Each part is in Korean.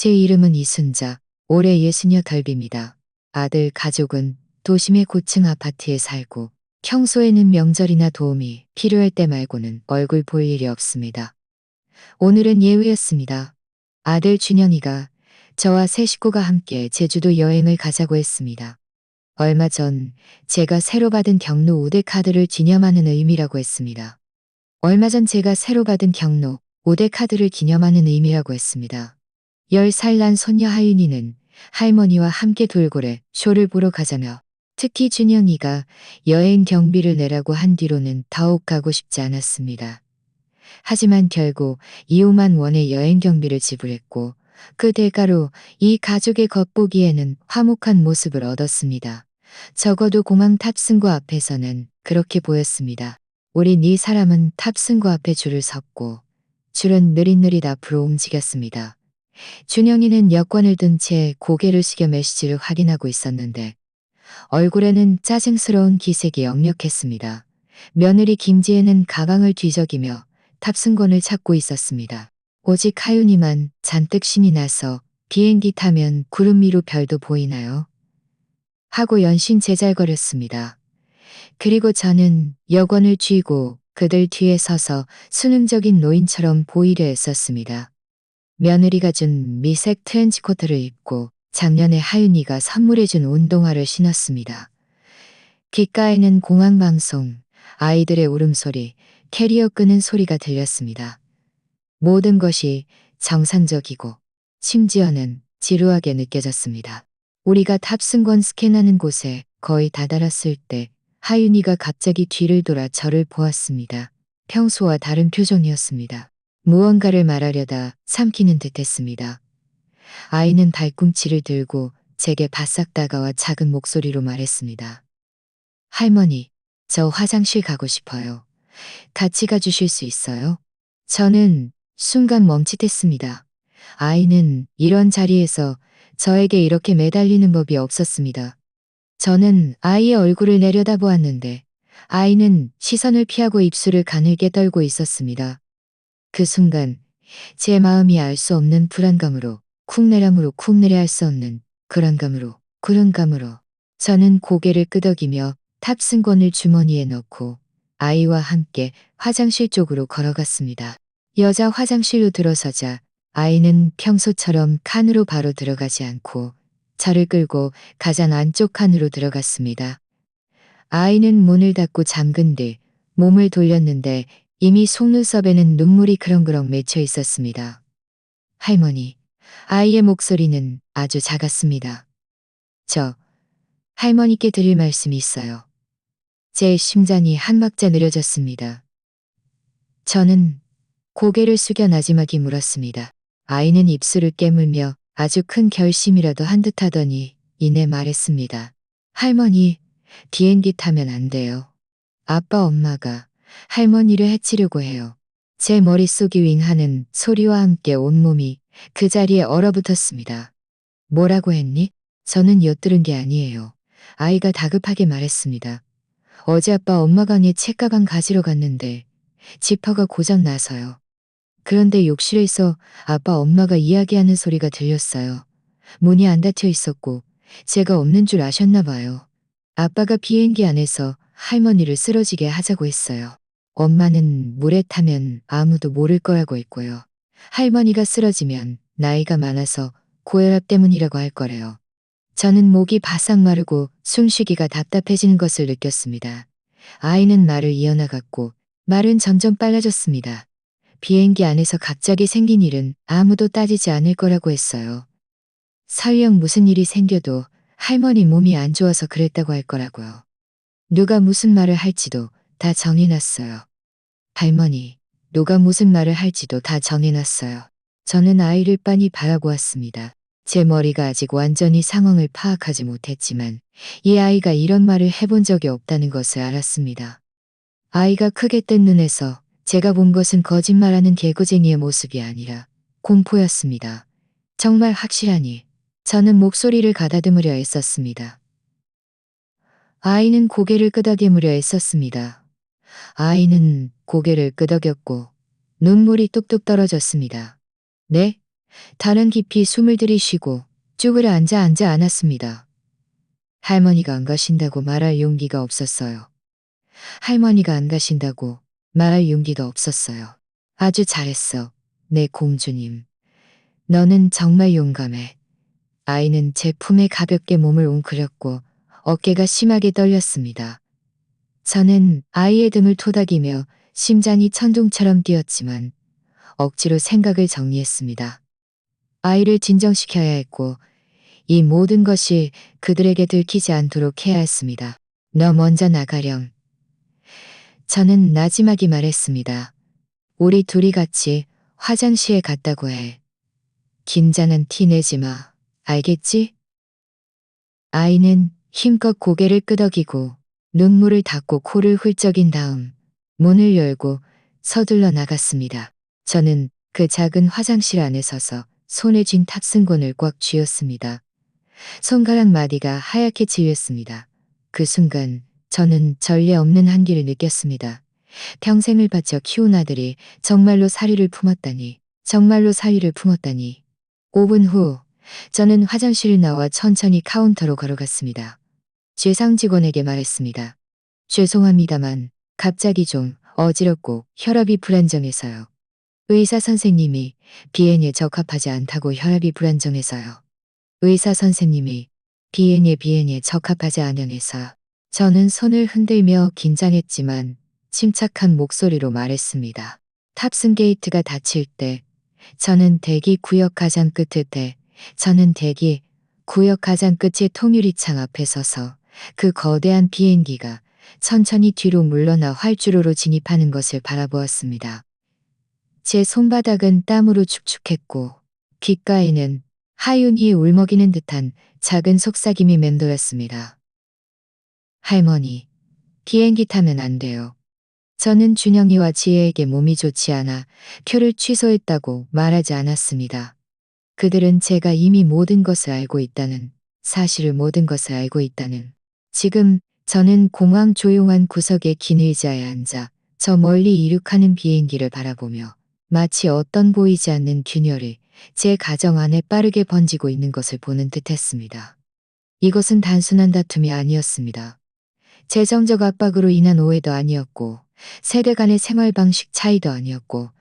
제 이름은 이순자, 올해 68입니다. 아들 가족은 도심의 고층 아파트에 살고 평소에는 명절이나 도움이 필요할 때 말고는 얼굴 볼 일이 없습니다. 오늘은 예외였습니다. 아들 준영이가 저와 세 식구가 함께 제주도 여행을 가자고 했습니다. 얼마 전 제가 새로 받은 경로 우대 카드를 기념하는 의미라고 했습니다. 얼마 전 제가 새로 받은 경로 우대 카드를 기념하는 의미라고 했습니다. 10살 난 손녀 하윤이는 할머니와 함께 돌고래 쇼를 보러 가자며 특히 준영이가 여행 경비를 내라고 한 뒤로는 더욱 가고 싶지 않았습니다. 하지만 결국 2,5만 원의 여행 경비를 지불했고 그 대가로 이 가족의 겉보기에는 화목한 모습을 얻었습니다. 적어도 공항 탑승구 앞에서는 그렇게 보였습니다. 우리 네 사람은 탑승구 앞에 줄을 섰고 줄은 느릿느릿 앞으로 움직였습니다. 준영이는 여권을 든 채 고개를 숙여 메시지를 확인하고 있었는데 얼굴에는 짜증스러운 기색이 역력했습니다. 며느리 김지혜는 가방을 뒤적이며 탑승권을 찾고 있었습니다. 오직 하윤이만 잔뜩 신이 나서 비행기 타면 구름 위로 별도 보이나요? 하고 연신 제잘거렸습니다. 그리고 저는 여권을 쥐고 그들 뒤에 서서 수능적인 노인처럼 보이려 했었습니다. 며느리가 준 미색 트렌치코트를 입고 작년에 하윤이가 선물해준 운동화를 신었습니다. 귓가에는 공항방송, 아이들의 울음소리, 캐리어 끄는 소리가 들렸습니다. 모든 것이 정상적이고 심지어는 지루하게 느껴졌습니다. 우리가 탑승권 스캔하는 곳에 거의 다다랐을 때 하윤이가 갑자기 뒤를 돌아 저를 보았습니다. 평소와 다른 표정이었습니다. 무언가를 말하려다 삼키는 듯했습니다. 아이는 발꿈치를 들고 제게 바싹 다가와 작은 목소리로 말했습니다. 할머니, 저 화장실 가고 싶어요. 같이 가주실 수 있어요? 저는 순간 멈칫했습니다. 아이는 이런 자리에서 저에게 이렇게 매달리는 법이 없었습니다. 저는 아이의 얼굴을 내려다보았는데 아이는 시선을 피하고 입술을 가늘게 떨고 있었습니다. 그 순간 제 마음이 알 수 없는 불안감으로 쿵내람으로 쿵내려 할 수 없는 불안감으로 저는 고개를 끄덕이며 탑승권을 주머니에 넣고 아이와 함께 화장실 쪽으로 걸어갔습니다. 여자 화장실로 들어서자 아이는 평소처럼 칸으로 바로 들어가지 않고 저를 끌고 가장 안쪽 칸으로 들어갔습니다. 아이는 문을 닫고 잠근 뒤 몸을 돌렸는데 이미 속눈썹에는 눈물이 그렁그렁 맺혀 있었습니다. 할머니, 아이의 목소리는 아주 작았습니다. 저, 할머니께 드릴 말씀이 있어요. 제 심장이 한 박자 느려졌습니다. 저는 고개를 숙여 나지막이 물었습니다. 아이는 입술을 깨물며 아주 큰 결심이라도 한 듯 하더니 이내 말했습니다. 할머니, 비행기 타면 안 돼요. 아빠 엄마가 할머니를 해치려고 해요. 제 머릿속이 윙하는 소리와 함께 온몸이 그 자리에 얼어붙었습니다. 뭐라고 했니? 저는 엿들은 게 아니에요. 아이가 다급하게 말했습니다. 어제 아빠 엄마 방에 책가방 가지러 갔는데 지퍼가 고장 나서요. 그런데 욕실에서 아빠 엄마가 이야기하는 소리가 들렸어요. 문이 안 닫혀 있었고 제가 없는 줄 아셨나 봐요. 아빠가 비행기 안에서 할머니를 쓰러지게 하자고 했어요. 엄마는 물에 타면 아무도 모를 거라고 했고요. 할머니가 쓰러지면 나이가 많아서 고혈압 때문이라고 할 거래요. 저는 목이 바싹 마르고 숨쉬기가 답답해지는 것을 느꼈습니다. 아이는 말을 이어나갔고 말은 점점 빨라졌습니다. 비행기 안에서 갑자기 생긴 일은 아무도 따지지 않을 거라고 했어요. 설령 무슨 일이 생겨도 할머니 몸이 안 좋아서 그랬다고 할 거라고요. 누가 무슨 말을 할지도 다 정해놨어요. 할머니, 누가 무슨 말을 할지도 다 정해놨어요. 저는 아이를 빤히 바라보았습니다. 제 머리가 아직 완전히 상황을 파악하지 못했지만 이 아이가 이런 말을 해본 적이 없다는 것을 알았습니다. 아이가 크게 뜬 눈에서 제가 본 것은 거짓말하는 개구쟁이의 모습이 아니라 공포였습니다. 정말 확실하니 저는 목소리를 가다듬으려 애썼습니다. 아이는 고개를 끄덕이무려 애썼습니다. 아이는 고개를 끄덕였고 눈물이 뚝뚝 떨어졌습니다. 네? 다른 깊이 숨을 들이쉬고 쭈그려 앉아 않았습니다. 할머니가 안 가신다고 말할 용기가 없었어요. 할머니가 안 가신다고 말할 용기가 없었어요. 아주 잘했어. 내 공주님. 너는 정말 용감해. 아이는 제 품에 가볍게 몸을 웅크렸고 어깨가 심하게 떨렸습니다. 저는 아이의 등을 토닥이며 심장이 천둥처럼 뛰었지만 억지로 생각을 정리했습니다. 아이를 진정시켜야 했고 이 모든 것이 그들에게 들키지 않도록 해야 했습니다. 너 먼저 나가렴. 저는 나지막이 말했습니다. 우리 둘이 같이 화장실에 갔다고 해. 긴장한 티 내지 마. 알겠지? 아이는 힘껏 고개를 끄덕이고 눈물을 닦고 코를 훌쩍인 다음 문을 열고 서둘러 나갔습니다. 저는 그 작은 화장실 안에 서서 손에 쥔 탑승권을 꽉 쥐었습니다. 손가락 마디가 하얗게 질렸습니다. 그 순간 저는 전례 없는 한기를 느꼈습니다. 평생을 바쳐 키운 아들이 정말로 사리를 품었다니, 정말로 사리를 품었다니. 5분 후 저는 화장실을 나와 천천히 카운터로 걸어갔습니다. 죄상 직원에게 말했습니다. 죄송합니다만 갑자기 좀 어지럽고 혈압이 불안정해서요. 의사 선생님이 비행에 적합하지 않다고 혈압이 불안정해서요. 의사 선생님이 비행에 적합하지 않으해서. 저는 손을 흔들며 긴장했지만 침착한 목소리로 말했습니다. 탑승 게이트가 닫힐 때 저는 대기 구역 가장 끝에 통유리창 앞에 서서 그 거대한 비행기가 천천히 뒤로 물러나 활주로로 진입하는 것을 바라보았습니다. 제 손바닥은 땀으로 축축했고 귓가에는 하윤이의 울먹이는 듯한 작은 속삭임이 맴돌았습니다. 할머니, 비행기 타면 안 돼요. 저는 준영이와 지혜에게 몸이 좋지 않아 표를 취소했다고 말하지 않았습니다. 그들은 제가 이미 모든 것을 알고 있다는, 지금 저는 공항 조용한 구석의 긴 의자에 앉아 저 멀리 이륙하는 비행기를 바라보며 마치 어떤 보이지 않는 균열이 제 가정 안에 빠르게 번지고 있는 것을 보는 듯했습니다. 이것은 단순한 다툼이 아니었습니다. 재정적 압박으로 인한 오해도 아니었고 세대 간의 생활 방식 차이도 아니었습니다.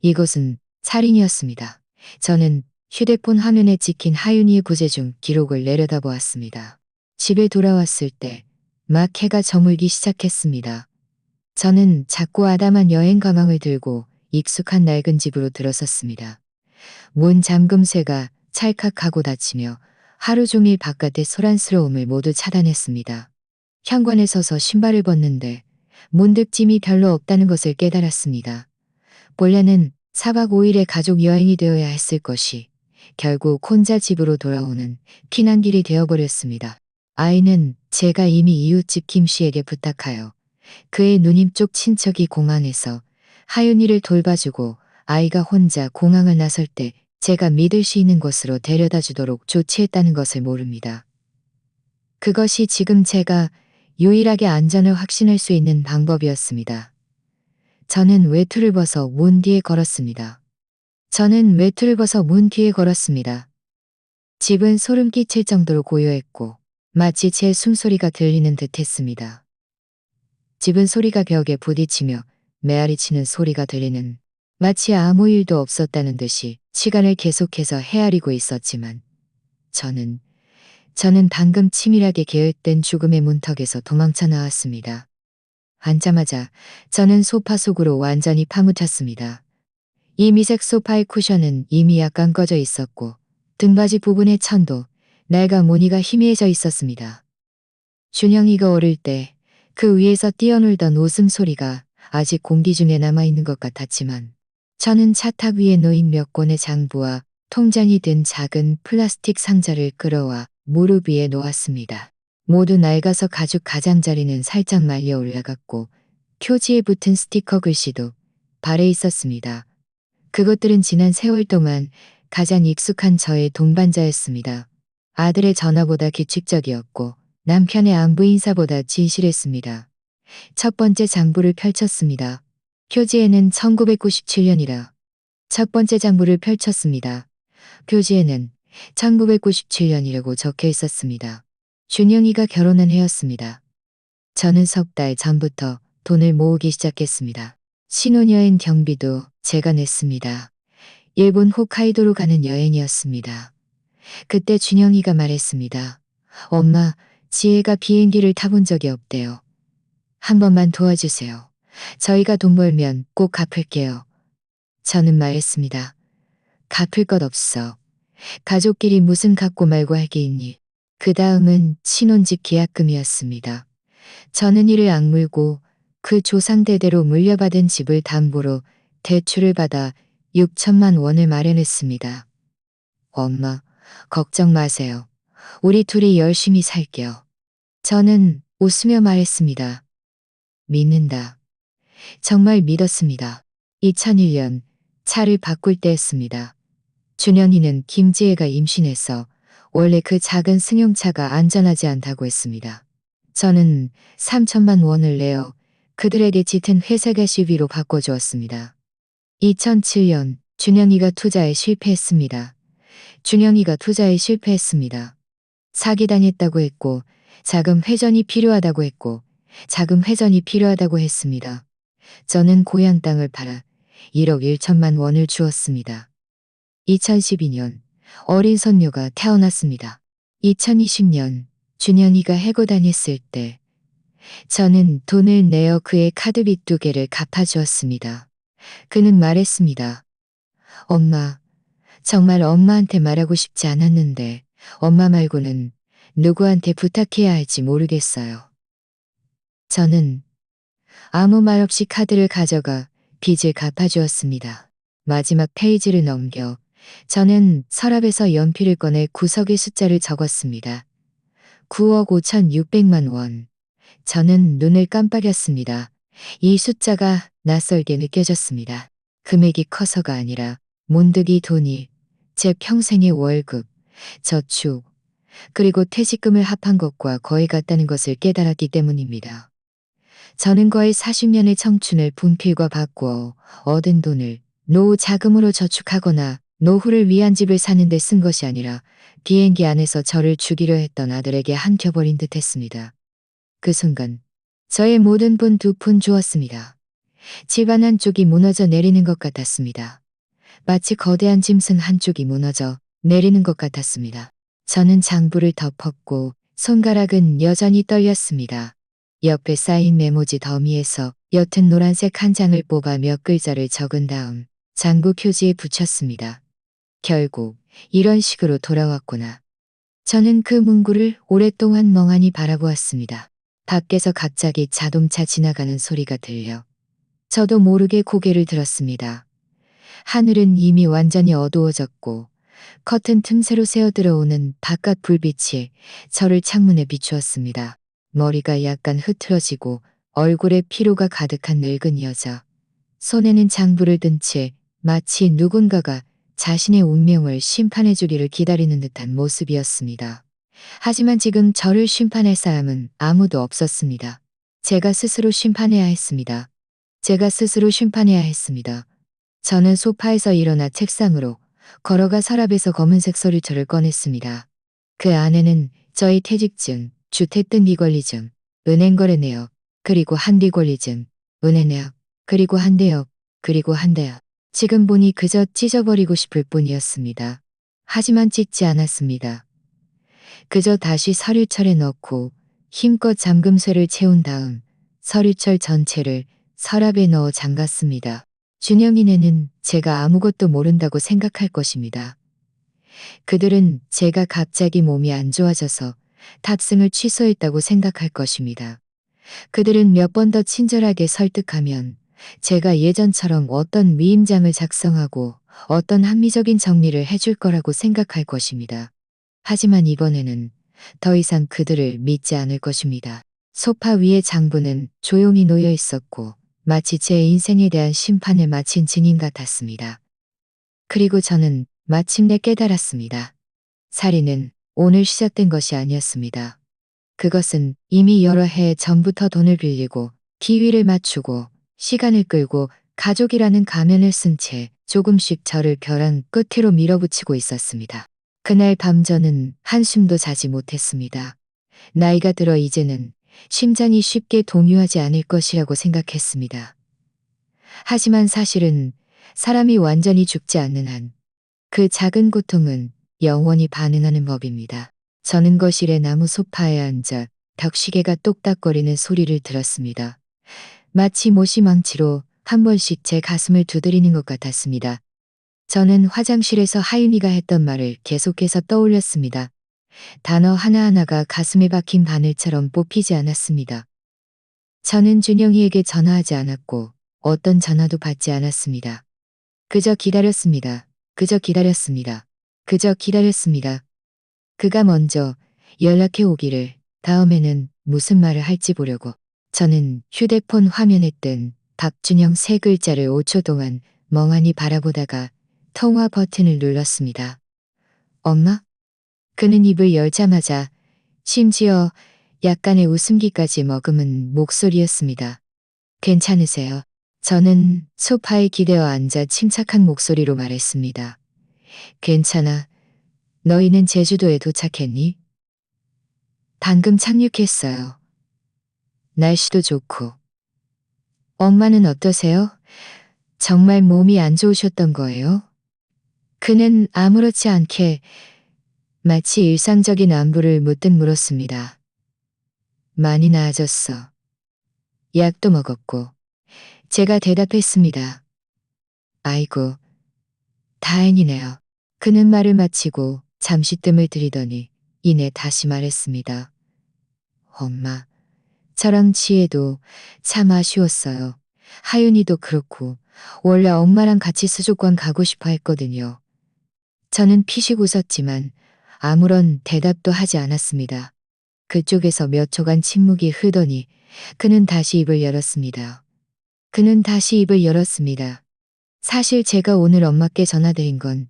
이것은 살인이었습니다. 저는 휴대폰 화면에 찍힌 하윤이의 구제중 기록을 내려다보았습니다. 집에 돌아왔을 때 막 해가 저물기 시작했습니다. 저는 작고 아담한 여행 가방을 들고 익숙한 낡은 집으로 들어섰습니다. 문 잠금쇠가 찰칵하고 닫히며 하루 종일 바깥의 소란스러움을 모두 차단했습니다. 현관에 서서 신발을 벗는데 문득 짐이 별로 없다는 것을 깨달았습니다. 본래는 4박 5일의 가족 여행이 되어야 했을 것이 결국 혼자 집으로 돌아오는 피난길이 되어버렸습니다. 아이는 제가 이미 이웃집 김씨에게 부탁하여 그의 누님 쪽 친척이 공항에서 하윤이를 돌봐주고 아이가 혼자 공항을 나설 때 제가 믿을 수 있는 곳으로 데려다 주도록 조치했다는 것을 모릅니다. 그것이 지금 제가 유일하게 안전을 확신할 수 있는 방법이었습니다. 저는 외투를 벗어 문 뒤에 걸었습니다. 집은 소름 끼칠 정도로 고요했고 마치 제 숨소리가 들리는 듯했습니다. 집은 소리가 벽에 부딪히며 메아리치는 소리가 들리는, 마치 아무 일도 없었다는 듯이 시간을 계속해서 헤아리고 있었지만 저는 방금 치밀하게 계획된 죽음의 문턱에서 도망쳐 나왔습니다. 앉자마자 저는 소파 속으로 완전히 파묻혔습니다. 이 미색 소파의 쿠션은 이미 약간 꺼져 있었고 등받이 부분의 천도 낡아 무늬가 희미해져 있었습니다. 준영이가 어릴 때 그 위에서 뛰어놀던 웃음소리가 아직 공기 중에 남아있는 것 같았지만 저는 차탁 위에 놓인 몇 권의 장부와 통장이 든 작은 플라스틱 상자를 끌어와 무릎 위에 놓았습니다. 모두 낡아서 가죽 가장자리는 살짝 말려 올라갔고 표지에 붙은 스티커 글씨도 발에 있었습니다. 그것들은 지난 세월 동안 가장 익숙한 저의 동반자였습니다. 아들의 전화보다 규칙적이었고 남편의 안부 인사보다 진실했습니다. 첫 번째 장부를 펼쳤습니다. 표지에는 1997년이라 첫 번째 장부를 펼쳤습니다. 표지에는 1997년이라고 적혀 있었습니다. 준영이가 결혼한 해였습니다. 저는 석 달 전부터 돈을 모으기 시작했습니다. 신혼여행 경비도 제가 냈습니다. 일본 홋카이도로 가는 여행이었습니다. 그때 준영이가 말했습니다. 엄마, 지혜가 비행기를 타본 적이 없대요. 한 번만 도와주세요. 저희가 돈 벌면 꼭 갚을게요. 저는 말했습니다. 갚을 것 없어. 가족끼리 무슨 갚고 말고 할 게 있니? 그 다음은 신혼집 계약금이었습니다. 저는 이를 악물고 그 조상대대로 물려받은 집을 담보로 대출을 받아 6천만 원을 마련했습니다. 엄마, 걱정 마세요. 우리 둘이 열심히 살게요. 저는 웃으며 말했습니다. 믿는다. 정말 믿었습니다. 2001년 차를 바꿀 때였습니다. 준현이는 김지혜가 임신해서 원래 그 작은 승용차가 안전하지 않다고 했습니다. 저는 3천만 원을 내어 그들에게 짙은 회사가 시비로 바꿔주었습니다. 2007년 준영이가 투자에 실패했습니다. 준영이가 투자에 실패했습니다. 사기당했다고 했고 자금 회전이 필요하다고 했고 자금 회전이 필요하다고 했습니다. 저는 고향 땅을 팔아 1억 1천만 원을 주었습니다. 2012년 어린 손녀가 태어났습니다. 2020년 준현이가 해고 다녔을 때 저는 돈을 내어 그의 카드빚 2개를 갚아주었습니다. 그는 말했습니다. 엄마, 정말 엄마한테 말하고 싶지 않았는데 엄마 말고는 누구한테 부탁해야 할지 모르겠어요. 저는 아무 말 없이 카드를 가져가 빚을 갚아주었습니다. 마지막 페이지를 넘겨 저는 서랍에서 연필을 꺼내 구석의 숫자를 적었습니다. 9억 5,600만 원. 저는 눈을 깜빡였습니다. 이 숫자가 낯설게 느껴졌습니다. 금액이 커서가 아니라 문득 이 돈이 제 평생의 월급, 저축, 그리고 퇴직금을 합한 것과 거의 같다는 것을 깨달았기 때문입니다. 저는 거의 40년의 청춘을 분필과 바꾸어 얻은 돈을 노후 자금으로 저축하거나 노후를 위한 집을 사는 데 쓴 것이 아니라 비행기 안에서 저를 죽이려 했던 아들에게 한켜버린 듯 했습니다. 그 순간 저의 모든 돈 2푼 주었습니다. 집안 한쪽이 무너져 내리는 것 같았습니다. 마치 거대한 짐승 한쪽이 무너져 내리는 것 같았습니다. 저는 장부를 덮었고 손가락은 여전히 떨렸습니다. 옆에 쌓인 메모지 더미에서 옅은 노란색 한 장을 뽑아 몇 글자를 적은 다음 장부 표지에 붙였습니다. 결국 이런 식으로 돌아왔구나. 저는 그 문구를 오랫동안 멍하니 바라보았습니다. 밖에서 갑자기 자동차 지나가는 소리가 들려 저도 모르게 고개를 들었습니다. 하늘은 이미 완전히 어두워졌고 커튼 틈새로 새어들어오는 바깥 불빛이 저를 창문에 비추었습니다. 머리가 약간 흐트러지고 얼굴에 피로가 가득한 늙은 여자. 손에는 장부를 든 채 마치 누군가가 자신의 운명을 심판해 주기를 기다리는 듯한 모습이었습니다. 하지만 지금 저를 심판할 사람은 아무도 없었습니다. 제가 스스로 심판해야 했습니다. 제가 스스로 심판해야 했습니다. 저는 소파에서 일어나 책상으로 걸어가 서랍에서 검은색 서류철을 꺼냈습니다. 그 안에는 저희 퇴직증, 주택등기권리증, 은행거래 내역, 그리고 한비권리증, 은행 내역, 그리고 한대역, 그리고 한대역. 지금 보니 그저 찢어버리고 싶을 뿐이었습니다. 하지만 찢지 않았습니다. 그저 다시 서류철에 넣고 힘껏 잠금쇠를 채운 다음 서류철 전체를 서랍에 넣어 잠갔습니다. 준영이네는 제가 아무것도 모른다고 생각할 것입니다. 그들은 제가 갑자기 몸이 안 좋아져서 탑승을 취소했다고 생각할 것입니다. 그들은 몇 번 더 친절하게 설득하면 제가 예전처럼 어떤 위임장을 작성하고 어떤 합리적인 정리를 해줄 거라고 생각할 것입니다. 하지만 이번에는 더 이상 그들을 믿지 않을 것입니다. 소파 위의 장부는 조용히 놓여 있었고 마치 제 인생에 대한 심판을 마친 증인 같았습니다. 그리고 저는 마침내 깨달았습니다. 살인은 오늘 시작된 것이 아니었습니다. 그것은 이미 여러 해 전부터 돈을 빌리고 기회를 맞추고 시간을 끌고 가족이라는 가면을 쓴 채 조금씩 저를 벼랑 끝으로 밀어붙이고 있었습니다. 그날 밤 저는 한숨도 자지 못했습니다. 나이가 들어 이제는 심장이 쉽게 동요하지 않을 것이라고 생각했습니다. 하지만 사실은 사람이 완전히 죽지 않는 한 그 작은 고통은 영원히 반응하는 법입니다. 저는 거실의 나무 소파에 앉아 벽시계가 똑딱거리는 소리를 들었습니다. 마치 못이 망치로 한 번씩 제 가슴을 두드리는 것 같았습니다. 저는 화장실에서 하윤이가 했던 말을 계속해서 떠올렸습니다. 단어 하나하나가 가슴에 박힌 바늘처럼 뽑히지 않았습니다. 저는 준영이에게 전화하지 않았고 어떤 전화도 받지 않았습니다. 그저 기다렸습니다. 그저 기다렸습니다. 그저 기다렸습니다. 그가 먼저 연락해 오기를, 다음에는 무슨 말을 할지 보려고. 저는 휴대폰 화면에 뜬 박준영 세 글자를 5초 동안 멍하니 바라보다가 통화 버튼을 눌렀습니다. 엄마? 그는 입을 열자마자 심지어 약간의 웃음기까지 머금은 목소리였습니다. 괜찮으세요? 저는 소파에 기대어 앉아 침착한 목소리로 말했습니다. 괜찮아. 너희는 제주도에 도착했니? 방금 착륙했어요. 날씨도 좋고. 엄마는 어떠세요? 정말 몸이 안 좋으셨던 거예요? 그는 아무렇지 않게 마치 일상적인 안부를 묻듯 물었습니다. 많이 나아졌어. 약도 먹었고. 제가 대답했습니다. 아이고, 다행이네요. 그는 말을 마치고 잠시 뜸을 들이더니 이내 다시 말했습니다. 엄마, 저랑 지혜도 참 아쉬웠어요. 하윤이도 그렇고 원래 엄마랑 같이 수족관 가고 싶어 했거든요. 저는 피식 웃었지만 아무런 대답도 하지 않았습니다. 그쪽에서 몇 초간 침묵이 흐르더니 그는 다시 입을 열었습니다. 그는 다시 입을 열었습니다. 사실 제가 오늘 엄마께 전화드린 건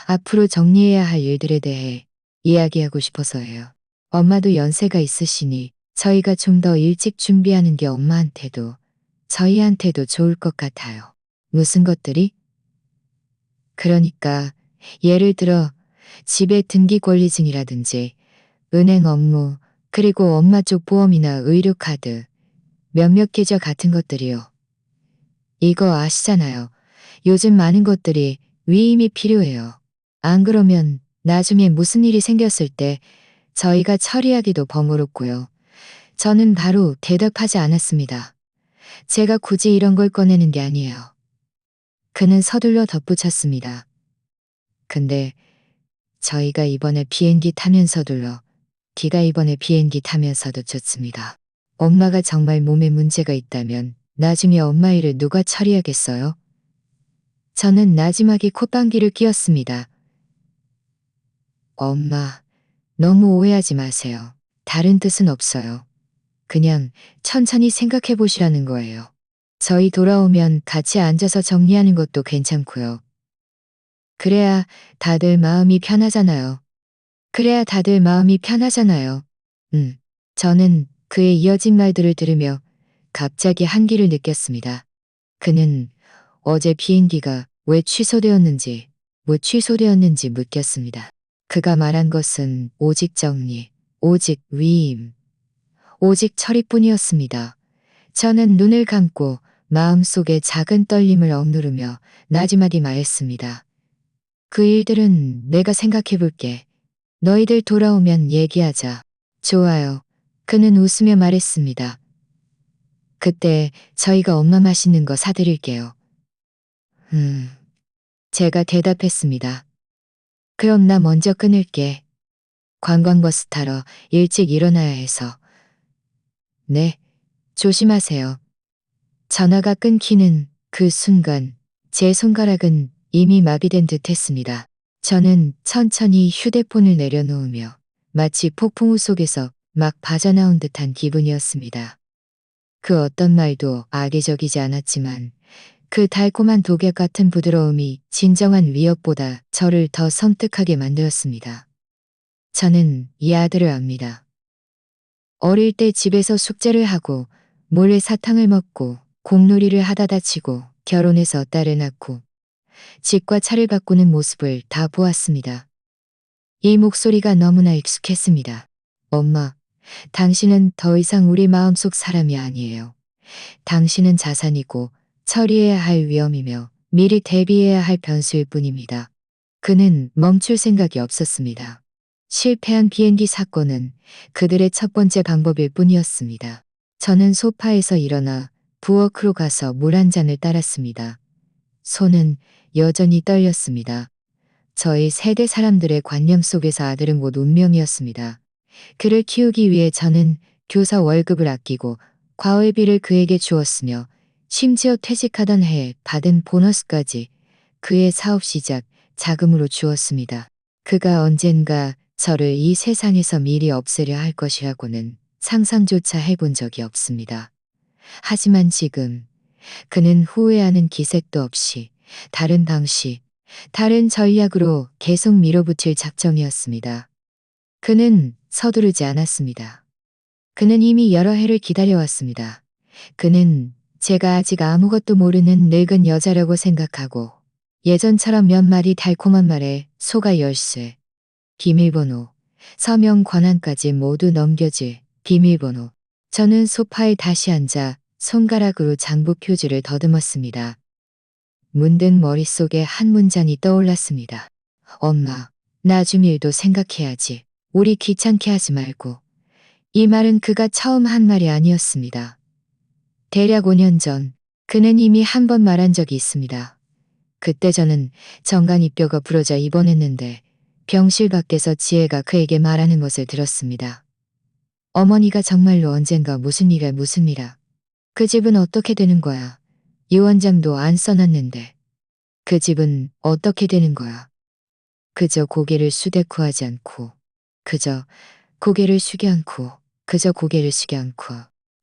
앞으로 정리해야 할 일들에 대해 이야기하고 싶어서예요. 엄마도 연세가 있으시니 저희가 좀 더 일찍 준비하는 게 엄마한테도 저희한테도 좋을 것 같아요. 무슨 것들이? 그러니까 예를 들어 집의 등기 권리증이라든지 은행 업무, 그리고 엄마 쪽 보험이나 의료카드, 몇몇 계좌 같은 것들이요. 이거 아시잖아요. 요즘 많은 것들이 위임이 필요해요. 안 그러면 나중에 무슨 일이 생겼을 때 저희가 처리하기도 번거롭고요. 저는 바로 대답하지 않았습니다. 제가 굳이 이런 걸 꺼내는 게 아니에요. 그는 서둘러 덧붙였습니다. 근데 저희가 이번에 비행기 타면서도요. 기가 이번에 비행기 타면서도 좋습니다. 엄마가 정말 몸에 문제가 있다면 나중에 엄마 일을 누가 처리하겠어요? 저는 나지막이 콧방귀를 뀌었습니다. 엄마, 너무 오해하지 마세요. 다른 뜻은 없어요. 그냥 천천히 생각해 보시라는 거예요. 저희 돌아오면 같이 앉아서 정리하는 것도 괜찮고요. 그래야 다들 마음이 편하잖아요. 그래야 다들 마음이 편하잖아요. 저는 그의 이어진 말들을 들으며 갑자기 한기를 느꼈습니다. 그는 어제 비행기가 왜 취소되었는지, 뭐 취소되었는지 묻겠습니다. 그가 말한 것은 오직 정리, 오직 위임, 오직 처리뿐이었습니다. 저는 눈을 감고 마음속에 작은 떨림을 억누르며 나지막이 말했습니다. 그 일들은 내가 생각해 볼게. 너희들 돌아오면 얘기하자. 좋아요. 그는 웃으며 말했습니다. 그때 저희가 엄마 맛있는 거 사드릴게요. 제가 대답했습니다. 그럼 나 먼저 끊을게. 관광버스 타러 일찍 일어나야 해서. 네, 조심하세요. 전화가 끊기는 그 순간 제 손가락은 이미 마비된 듯 했습니다. 저는 천천히 휴대폰을 내려놓으며 마치 폭풍우 속에서 막 빠져나온 듯한 기분이었습니다. 그 어떤 말도 악의적이지 않았지만 그 달콤한 독약 같은 부드러움이 진정한 위협보다 저를 더 섬뜩하게 만들었습니다. 저는 이 아들을 압니다. 어릴 때 집에서 숙제를 하고 몰래 사탕을 먹고 공놀이를 하다 다치고 결혼해서 딸을 낳고 집과 차를 바꾸는 모습을 다 보았습니다. 이 목소리가 너무나 익숙했습니다. 엄마, 당신은 더 이상 우리 마음속 사람이 아니에요. 당신은 자산이고 처리해야 할 위험이며 미리 대비해야 할 변수일 뿐입니다. 그는 멈출 생각이 없었습니다. 실패한 비행기 사건은 그들의 첫 번째 방법일 뿐이었습니다. 저는 소파에서 일어나 부엌으로 가서 물 한 잔을 따랐습니다. 손은 여전히 떨렸습니다. 저희 세대 사람들의 관념 속에서 아들은 곧 운명이었습니다. 그를 키우기 위해 저는 교사 월급을 아끼고 과외비를 그에게 주었으며 심지어 퇴직하던 해에 받은 보너스까지 그의 사업 시작 자금으로 주었습니다. 그가 언젠가 저를 이 세상에서 미리 없애려 할 것이라고는 상상조차 해본 적이 없습니다. 하지만 지금 그는 후회하는 기색도 없이 다른 방식, 다른 전략으로 계속 밀어붙일 작정이었습니다. 그는 서두르지 않았습니다. 그는 이미 여러 해를 기다려왔습니다. 그는 제가 아직 아무것도 모르는 늙은 여자라고 생각하고 예전처럼 몇 마디 달콤한 말에 속아 열쇠, 비밀번호, 서명 권한까지 모두 넘겨질 비밀번호. 저는 소파에 다시 앉아 손가락으로 장부 표지를 더듬었습니다. 문득 머릿속에 한 문장이 떠올랐습니다. 엄마, 나중 일도 생각해야지. 우리 귀찮게 하지 말고. 이 말은 그가 처음 한 말이 아니었습니다. 대략 5년 전 그는 이미 한 번 말한 적이 있습니다. 그때 저는 정간이뼈가 부러져 입원했는데 병실 밖에서 지혜가 그에게 말하는 것을 들었습니다. 어머니가 정말로 언젠가 무슨 일이야. 그 집은 어떻게 되는 거야. 유언장도 안 써놨는데. 그 집은 어떻게 되는 거야. 그저 고개를 수대쿠하지 않고. 그저 고개를 숙여 않고. 그저 고개를 숙여 않고.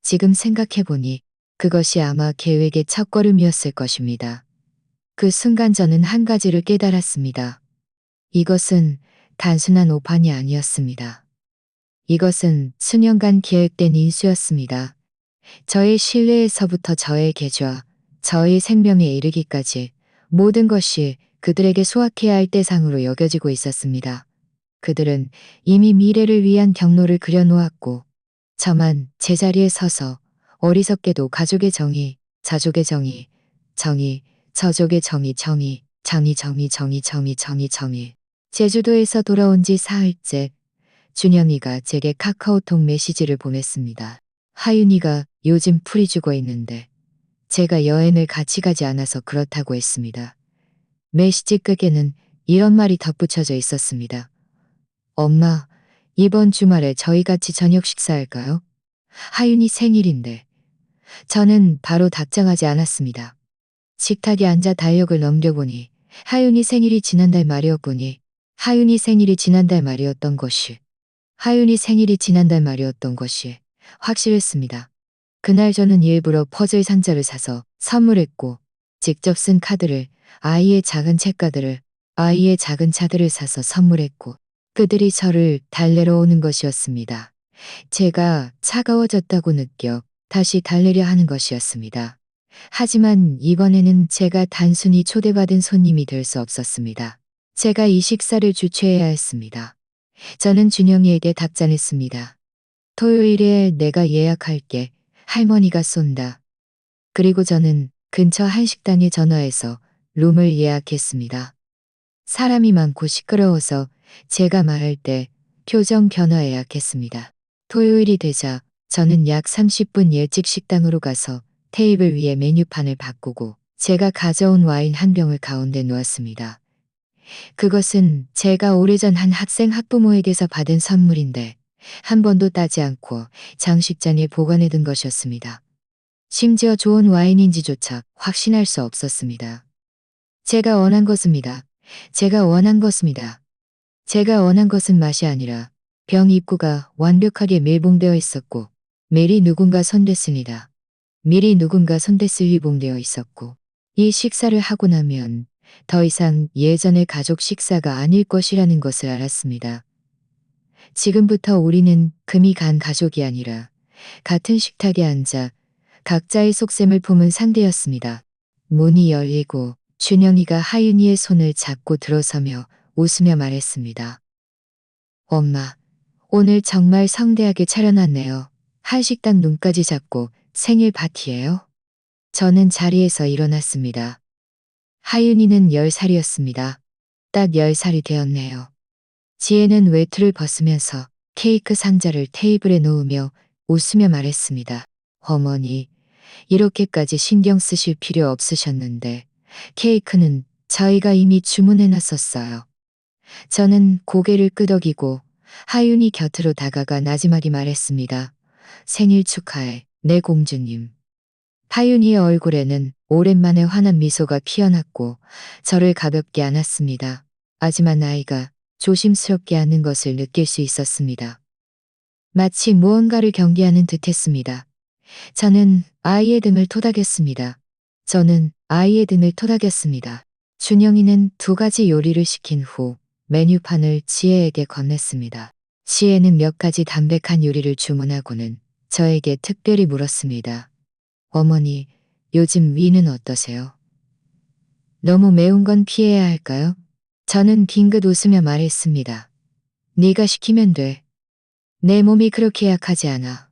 지금 생각해보니 그것이 아마 계획의 첫걸음이었을 것입니다. 그 순간 저는 한 가지를 깨달았습니다. 이것은 단순한 오판이 아니었습니다. 이것은 수년간 계획된 인수였습니다. 저의 신뢰에서부터 저의 계좌, 저의 생명에 이르기까지 모든 것이 그들에게 수확해야 할 대상으로 여겨지고 있었습니다. 그들은 이미 미래를 위한 경로를 그려놓았고 저만 제자리에 서서 어리석게도 가족의 정의, 자족의 정의, 정의, 저족의 정의, 정의. 제주도에서 돌아온 지 사흘째 준영이가 제게 카카오톡 메시지를 보냈습니다. 하윤이가 요즘 풀이 죽어 있는데 제가 여행을 같이 가지 않아서 그렇다고 했습니다. 메시지 끝에는 이런 말이 덧붙여져 있었습니다. 엄마, 이번 주말에 저희 같이 저녁 식사할까요? 하윤이 생일인데. 저는 바로 답장하지 않았습니다. 식탁에 앉아 달력을 넘겨보니 하윤이 생일이 지난달 말이었던 것이 확실했습니다. 그날 저는 일부러 퍼즐 상자를 사서 선물했고 직접 쓴 카드를 아이의 작은 차들을 사서 선물했고 그들이 저를 달래러 오는 것이었습니다. 제가 차가워졌다고 느껴 다시 달래려 하는 것이었습니다. 하지만 이번에는 제가 단순히 초대받은 손님이 될 수 없었습니다. 제가 이 식사를 주최해야 했습니다. 저는 준영이에게 답장했습니다. 토요일에 내가 예약할게. 할머니가 쏜다. 그리고 저는 근처 한식당에 전화해서 룸을 예약했습니다. 사람이 많고 시끄러워서 제가 말할 때 표정 변화에 약했습니다. 토요일이 되자 저는 약 30분 일찍 식당으로 가서 테이블 위에 메뉴판을 바꾸고 제가 가져온 와인 한 병을 가운데 놓았습니다. 그것은 제가 오래전 한 학생 학부모에게서 받은 선물인데 한 번도 따지 않고 장식장에 보관해둔 것이었습니다. 심지어 좋은 와인인지조차 확신할 수 없었습니다. 제가 원한 것입니다. 제가 원한 것은 맛이 아니라 병 입구가 완벽하게 밀봉되어 있었고 미리 누군가 손댔을 위봉되어 있었고 이 식사를 하고 나면 더 이상 예전의 가족 식사가 아닐 것이라는 것을 알았습니다. 지금부터 우리는 금이 간 가족이 아니라 같은 식탁에 앉아 각자의 속셈을 품은 상대였습니다. 문이 열리고 준영이가 하윤이의 손을 잡고 들어서며 웃으며 말했습니다. 엄마, 오늘 정말 성대하게 차려놨네요. 한식당 눈까지 잡고 생일 파티예요? 저는 자리에서 일어났습니다. 하윤이는 10살이었습니다. 딱 10살이 되었네요. 지혜는 외투를 벗으면서 케이크 상자를 테이블에 놓으며 웃으며 말했습니다. 어머니, 이렇게까지 신경 쓰실 필요 없으셨는데 케이크는 저희가 이미 주문해 놨었어요. 저는 고개를 끄덕이고 하윤이 곁으로 다가가 나지막이 말했습니다. 생일 축하해, 내 공주님. 하윤이의 얼굴에는 오랜만에 환한 미소가 피어났고 저를 가볍게 안았습니다. 하지만 아이가 조심스럽게 안는 것을 느낄 수 있었습니다. 마치 무언가를 경계하는 듯했습니다. 저는 아이의 등을 토닥였습니다. 저는 아이의 등을 토닥였습니다. 준영이는 2가지 요리를 시킨 후 메뉴판을 지혜에게 건넸습니다. 지혜는 몇 가지 담백한 요리를 주문하고는 저에게 특별히 물었습니다. 어머니, 요즘 위는 어떠세요? 너무 매운 건 피해야 할까요? 저는 빙긋 웃으며 말했습니다. 네가 시키면 돼. 내 몸이 그렇게 약하지 않아.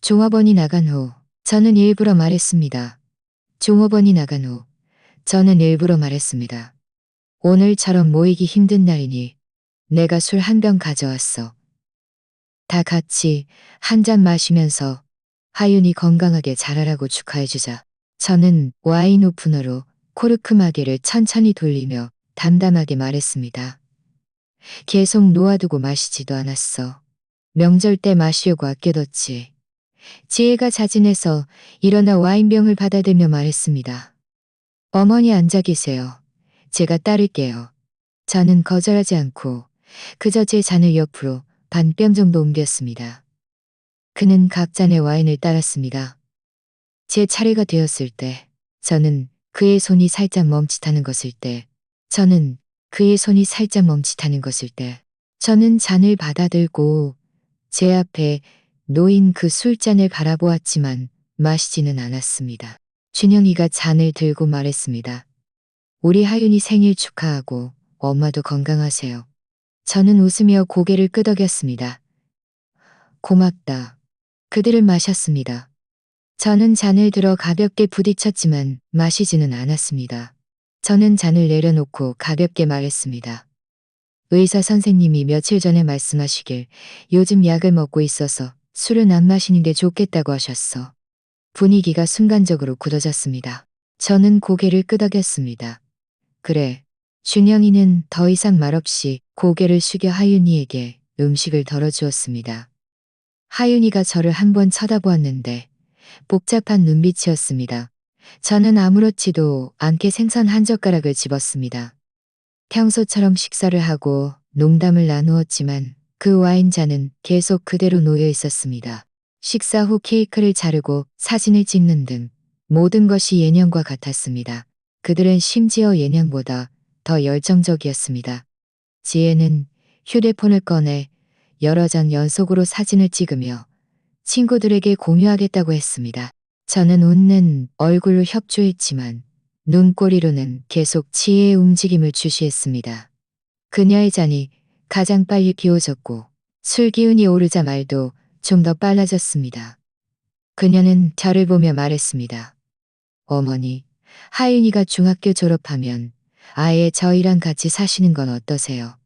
종업원이 나간 후 저는 일부러 말했습니다. 종업원이 나간 후 저는 일부러 말했습니다. 오늘처럼 모이기 힘든 날이니 내가 술 한 병 가져왔어. 다 같이 한 잔 마시면서 하윤이 건강하게 자라라고 축하해주자. 저는 와인 오프너로 코르크 마개를 천천히 돌리며 담담하게 말했습니다. 계속 놓아두고 마시지도 않았어. 명절 때 마시려고 아껴뒀지. 지혜가 자진해서 일어나 와인병을 받아들며 말했습니다. 어머니 앉아 계세요. 제가 따를게요. 저는 거절하지 않고 그저 제 잔을 옆으로 반 병 정도 옮겼습니다. 그는 각 잔의 와인을 따랐습니다. 제 차례가 되었을 때, 저는 그의 손이 살짝 멈칫하는 것일 때, 저는 그의 손이 살짝 멈칫하는 것일 때, 저는 잔을 받아들고 제 앞에 놓인 그 술잔을 바라보았지만 마시지는 않았습니다. 준영이가 잔을 들고 말했습니다. 우리 하윤이 생일 축하하고 엄마도 건강하세요. 저는 웃으며 고개를 끄덕였습니다. 고맙다. 그들은 마셨습니다. 저는 잔을 들어 가볍게 부딪혔지만 마시지는 않았습니다. 저는 잔을 내려놓고 가볍게 말했습니다. 의사 선생님이 며칠 전에 말씀하시길 요즘 약을 먹고 있어서 술은 안 마시는 게 좋겠다고 하셨어. 분위기가 순간적으로 굳어졌습니다. 저는 고개를 끄덕였습니다. 그래. 준영이는 더 이상 말없이 고개를 숙여 하윤이에게 음식을 덜어주었습니다. 하윤이가 저를 한번 쳐다보았는데 복잡한 눈빛이었습니다. 저는 아무렇지도 않게 생선 한 젓가락을 집었습니다. 평소처럼 식사를 하고 농담을 나누었지만 그 와인잔은 계속 그대로 놓여 있었습니다. 식사 후 케이크를 자르고 사진을 찍는 등 모든 것이 예년과 같았습니다. 그들은 심지어 예년보다 더 열정적이었습니다. 지혜는 휴대폰을 꺼내 여러 장 연속으로 사진을 찍으며 친구들에게 공유하겠다고 했습니다. 저는 웃는 얼굴로 협조했지만 눈꼬리로는 계속 지혜의 움직임을 주시했습니다. 그녀의 잔이 가장 빨리 비워졌고 술 기운이 오르자 말도 좀 더 빨라졌습니다. 그녀는 저를 보며 말했습니다. 어머니, 하윤이가 중학교 졸업하면 아예 저희랑 같이 사시는 건 어떠세요?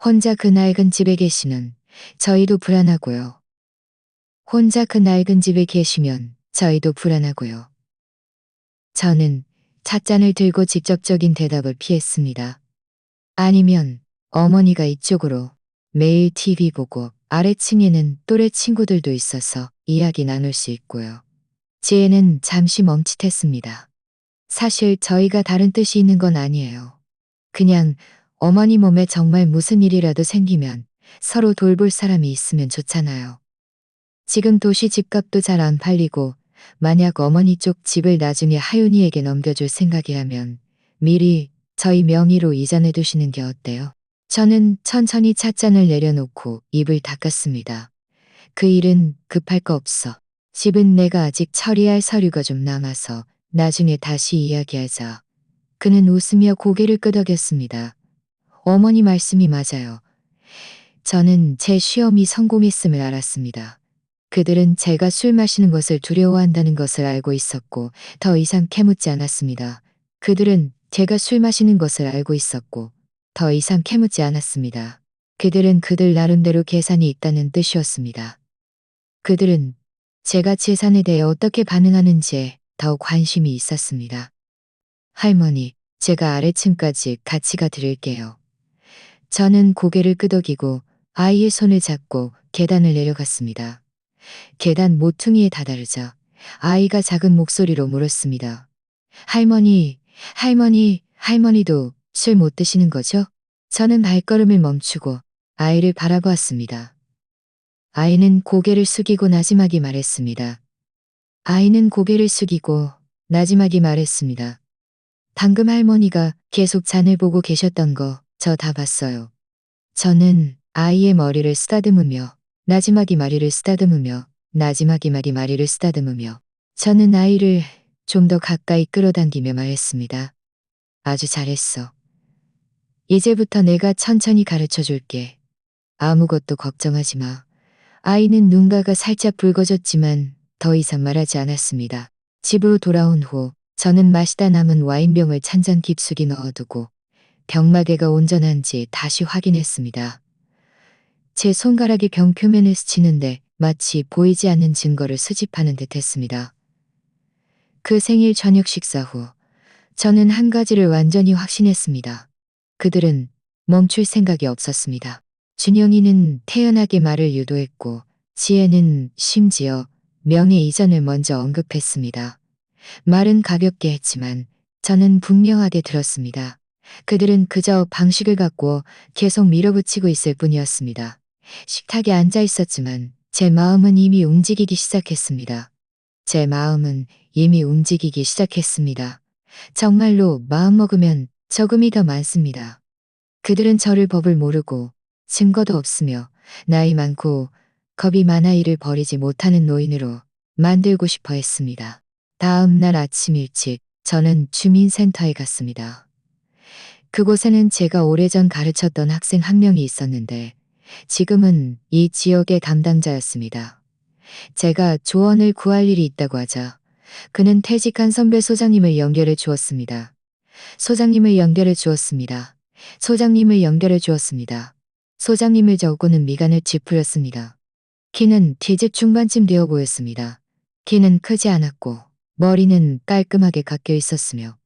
혼자 그 낡은 집에 계시는 저희도 불안하고요. 혼자 그 낡은 집에 계시면 저희도 불안하고요. 저는 찻잔을 들고 직접적인 대답을 피했습니다. 아니면 어머니가 이쪽으로 매일 TV 보고 아래층에는 또래 친구들도 있어서 이야기 나눌 수 있고요. 지혜는 잠시 멈칫했습니다. 사실 저희가 다른 뜻이 있는 건 아니에요. 그냥 어머니 몸에 정말 무슨 일이라도 생기면 서로 돌볼 사람이 있으면 좋잖아요. 지금 도시 집값도 잘 안 팔리고 만약 어머니 쪽 집을 나중에 하윤이에게 넘겨줄 생각이라면 미리 저희 명의로 이전해 두시는 게 어때요? 저는 천천히 찻잔을 내려놓고 입을 닦았습니다. 그 일은 급할 거 없어. 집은 내가 아직 처리할 서류가 좀 남아서 나중에 다시 이야기하자. 그는 웃으며 고개를 끄덕였습니다. 어머니 말씀이 맞아요. 저는 제 시험이 성공했음을 알았습니다. 그들은 제가 술 마시는 것을 두려워한다는 것을 알고 있었고 더 이상 캐묻지 않았습니다. 그들은 제가 술 마시는 것을 알고 있었고 더 이상 캐묻지 않았습니다. 그들은 그들 나름대로 계산이 있다는 뜻이었습니다. 그들은 제가 재산에 대해 어떻게 반응하는지에 더 관심이 있었습니다. 할머니, 제가 아래층까지 같이 가 드릴게요. 저는 고개를 끄덕이고 아이의 손을 잡고 계단을 내려갔습니다. 계단 모퉁이에 다다르자 아이가 작은 목소리로 물었습니다. 할머니, 할머니도 술 못 드시는 거죠? 저는 발걸음을 멈추고 아이를 바라보았습니다. 아이는 고개를 숙이고 나지막이 말했습니다. 아이는 고개를 숙이고 나지막이 말했습니다. 방금 할머니가 계속 잔을 보고 계셨던 거 저 다 봤어요. 저는 아이의 머리를 쓰다듬으며 나지막이 머리를 쓰다듬으며 나지막이 머리를 쓰다듬으며 저는 아이를 좀 더 가까이 끌어당기며 말했습니다. 아주 잘했어. 이제부터 내가 천천히 가르쳐 줄게. 아무것도 걱정하지 마. 아이는 눈가가 살짝 붉어졌지만 더 이상 말하지 않았습니다. 집으로 돌아온 후 저는 마시다 남은 와인병을 찬장 깊숙이 넣어두고 병마개가 온전한지 다시 확인했습니다. 제 손가락이 병 표면을 스치는데 마치 보이지 않는 증거를 수집하는 듯 했습니다. 그 생일 저녁 식사 후 저는 한 가지를 완전히 확신했습니다. 그들은 멈출 생각이 없었습니다. 준영이는 태연하게 말을 유도했고 지혜는 심지어 명예 이전을 먼저 언급했습니다. 말은 가볍게 했지만 저는 분명하게 들었습니다. 그들은 그저 방식을 갖고 계속 밀어붙이고 있을 뿐이었습니다. 식탁에 앉아 있었지만 제 마음은 이미 움직이기 시작했습니다. 제 마음은 이미 움직이기 시작했습니다. 정말로 마음먹으면 적음이 더 많습니다. 그들은 저를 법을 모르고 증거도 없으며 나이 많고 겁이 많아 일을 벌이지 못하는 노인으로 만들고 싶어 했습니다. 다음 날 아침 일찍 저는 주민센터에 갔습니다. 그곳에는 제가 오래전 가르쳤던 학생 한 명이 있었는데 지금은 이 지역의 담당자였습니다. 제가 조언을 구할 일이 있다고 하자 그는 퇴직한 선배 소장님을 연결해 주었습니다. 소장님을 연결해 주었습니다. 소장님을 연결해 주었습니다. 소장님을 적고는 미간을 찌푸렸습니다. 키는 뒤집 중반쯤 되어 보였습니다. 키는 크지 않았고 머리는 깔끔하게 깎여 있었으며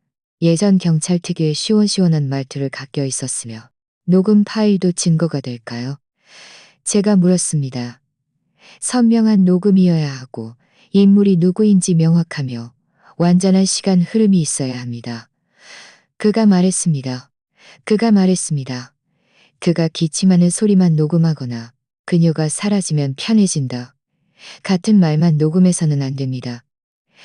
예전 경찰 특유의 시원시원한 말투를 갖겨 있었으며 녹음 파일도 증거가 될까요? 제가 물었습니다. 선명한 녹음이어야 하고 인물이 누구인지 명확하며 완전한 시간 흐름이 있어야 합니다. 그가 말했습니다. 그가 기침하는 소리만 녹음하거나 그녀가 사라지면 편해진다. 같은 말만 녹음해서는 안 됩니다.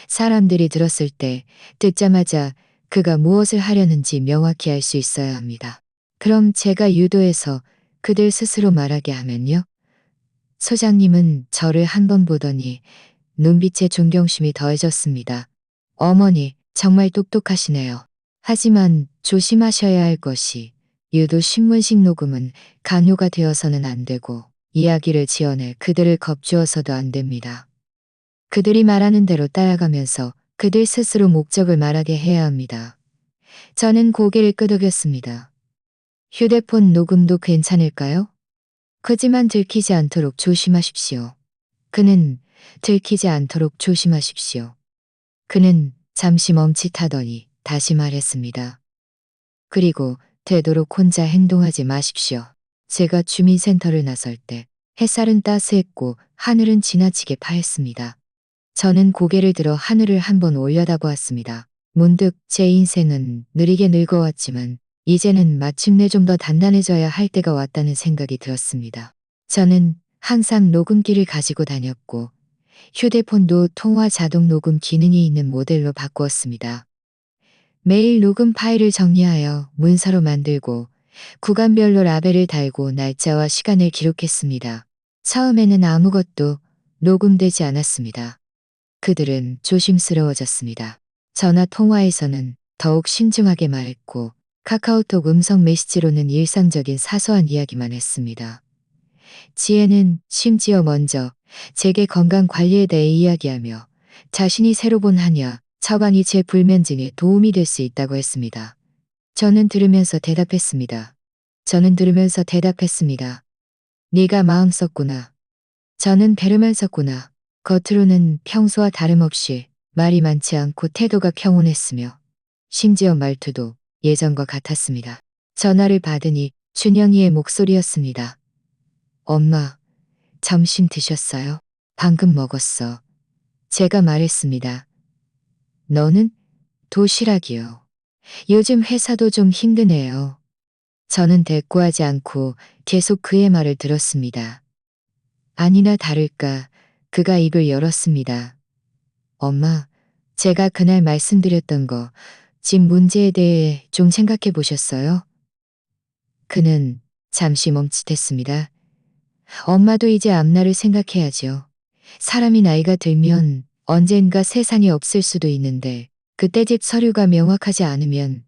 사람들이 들었을 때 듣자마자 그가 무엇을 하려는지 명확히 알 수 있어야 합니다. 그럼 제가 유도해서 그들 스스로 말하게 하면요? 소장님은 저를 한 번 보더니 눈빛에 존경심이 더해졌습니다. 어머니, 정말 똑똑하시네요. 하지만 조심하셔야 할 것이 유도 신문식 녹음은 강요가 되어서는 안 되고 이야기를 지어내 그들을 겁주어서도 안 됩니다. 그들이 말하는 대로 따라가면서 그들 스스로 목적을 말하게 해야 합니다. 저는 고개를 끄덕였습니다. 휴대폰 녹음도 괜찮을까요? 그지만 들키지 않도록 조심하십시오. 그는 들키지 않도록 조심하십시오. 그는 잠시 멈칫하더니 다시 말했습니다. 그리고 되도록 혼자 행동하지 마십시오. 제가 주민센터를 나설 때 햇살은 따스했고 하늘은 지나치게 파였습니다. 저는 고개를 들어 하늘을 한번 올려다보았습니다. 문득 제 인생은 느리게 늙어왔지만 이제는 마침내 좀 더 단단해져야 할 때가 왔다는 생각이 들었습니다. 저는 항상 녹음기를 가지고 다녔고 휴대폰도 통화 자동 녹음 기능이 있는 모델로 바꾸었습니다. 매일 녹음 파일을 정리하여 문서로 만들고 구간별로 라벨을 달고 날짜와 시간을 기록했습니다. 처음에는 아무것도 녹음되지 않았습니다. 그들은 조심스러워졌습니다. 전화 통화에서는 더욱 신중하게 말했고 카카오톡 음성 메시지로는 일상적인 사소한 이야기만 했습니다. 지혜는 심지어 먼저 제게 건강 관리에 대해 이야기하며 자신이 새로 본 한약 처방이 제 불면증에 도움이 될 수 있다고 했습니다. 저는 들으면서 대답했습니다. 저는 들으면서 대답했습니다. 네가 마음 썼구나. 저는 배려만 썼구나. 겉으로는 평소와 다름없이 말이 많지 않고 태도가 평온했으며 심지어 말투도 예전과 같았습니다. 전화를 받으니 준영이의 목소리였습니다. 엄마, 점심 드셨어요? 방금 먹었어. 제가 말했습니다. 너는? 도시락이요. 요즘 회사도 좀 힘드네요. 저는 대꾸하지 않고 계속 그의 말을 들었습니다. 아니나 다를까 그가 입을 열었습니다. 엄마, 제가 그날 말씀드렸던 거, 집 문제에 대해 좀 생각해 보셨어요? 그는 잠시 멈칫했습니다. 엄마도 이제 앞날을 생각해야죠. 사람이 나이가 들면 언젠가 세상에 없을 수도 있는데 그때 집 서류가 명확하지 않으면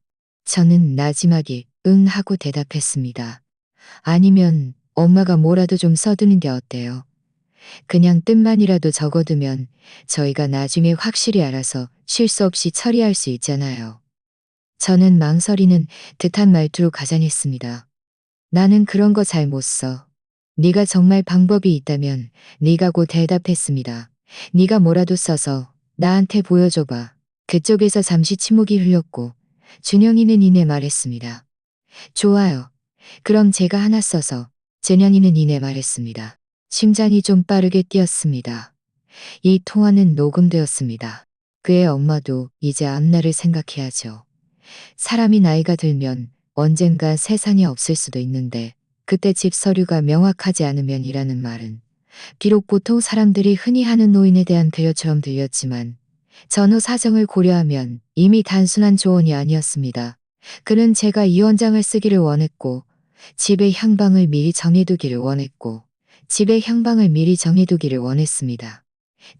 저는 나지막이 응 하고 대답했습니다. 아니면 엄마가 뭐라도 좀 써두는 게 어때요? 그냥 뜻만이라도 적어두면 저희가 나중에 확실히 알아서 실수 없이 처리할 수 있잖아요. 저는 망설이는 듯한 말투로 가장했습니다. 나는 그런 거 잘 못 써. 네가 정말 방법이 있다면 네가 곧 대답했습니다. 네가 뭐라도 써서 나한테 보여줘봐. 그쪽에서 잠시 침묵이 흘렸고 준영이는 이내 말했습니다. 좋아요. 그럼 제가 하나 써서 재년이는 이내 말했습니다. 심장이 좀 빠르게 뛰었습니다. 이 통화는 녹음되었습니다. 그의 엄마도 이제 앞날을 생각해야죠. 사람이 나이가 들면 언젠가 세상에 없을 수도 있는데 그때 집 서류가 명확하지 않으면 이라는 말은 비록 보통 사람들이 흔히 하는 노인에 대한 배려처럼 들렸지만 전후 사정을 고려하면 이미 단순한 조언이 아니었습니다. 그는 제가 이 원장을 쓰기를 원했고 집의 향방을 미리 정해두기를 원했고 집의 향방을 미리 정해두기를 원했습니다.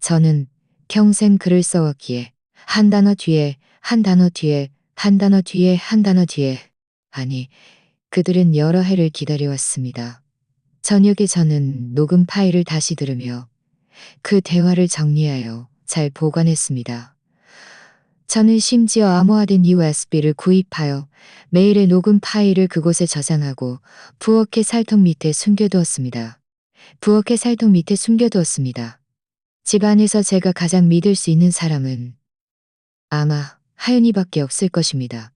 저는 평생 글을 써왔기에 한 단어 뒤에 한 단어 뒤에 한 단어 뒤에 한 단어 뒤에 아니 그들은 여러 해를 기다려왔습니다. 저녁에 저는 녹음 파일을 다시 들으며 그 대화를 정리하여 잘 보관했습니다. 저는 심지어 암호화된 USB를 구입하여 메일의 녹음 파일을 그곳에 저장하고 부엌의 살통 밑에 숨겨두었습니다. 부엌의 살통 밑에 숨겨두었습니다. 집안에서 제가 가장 믿을 수 있는 사람은 아마 하윤이밖에 없을 것입니다.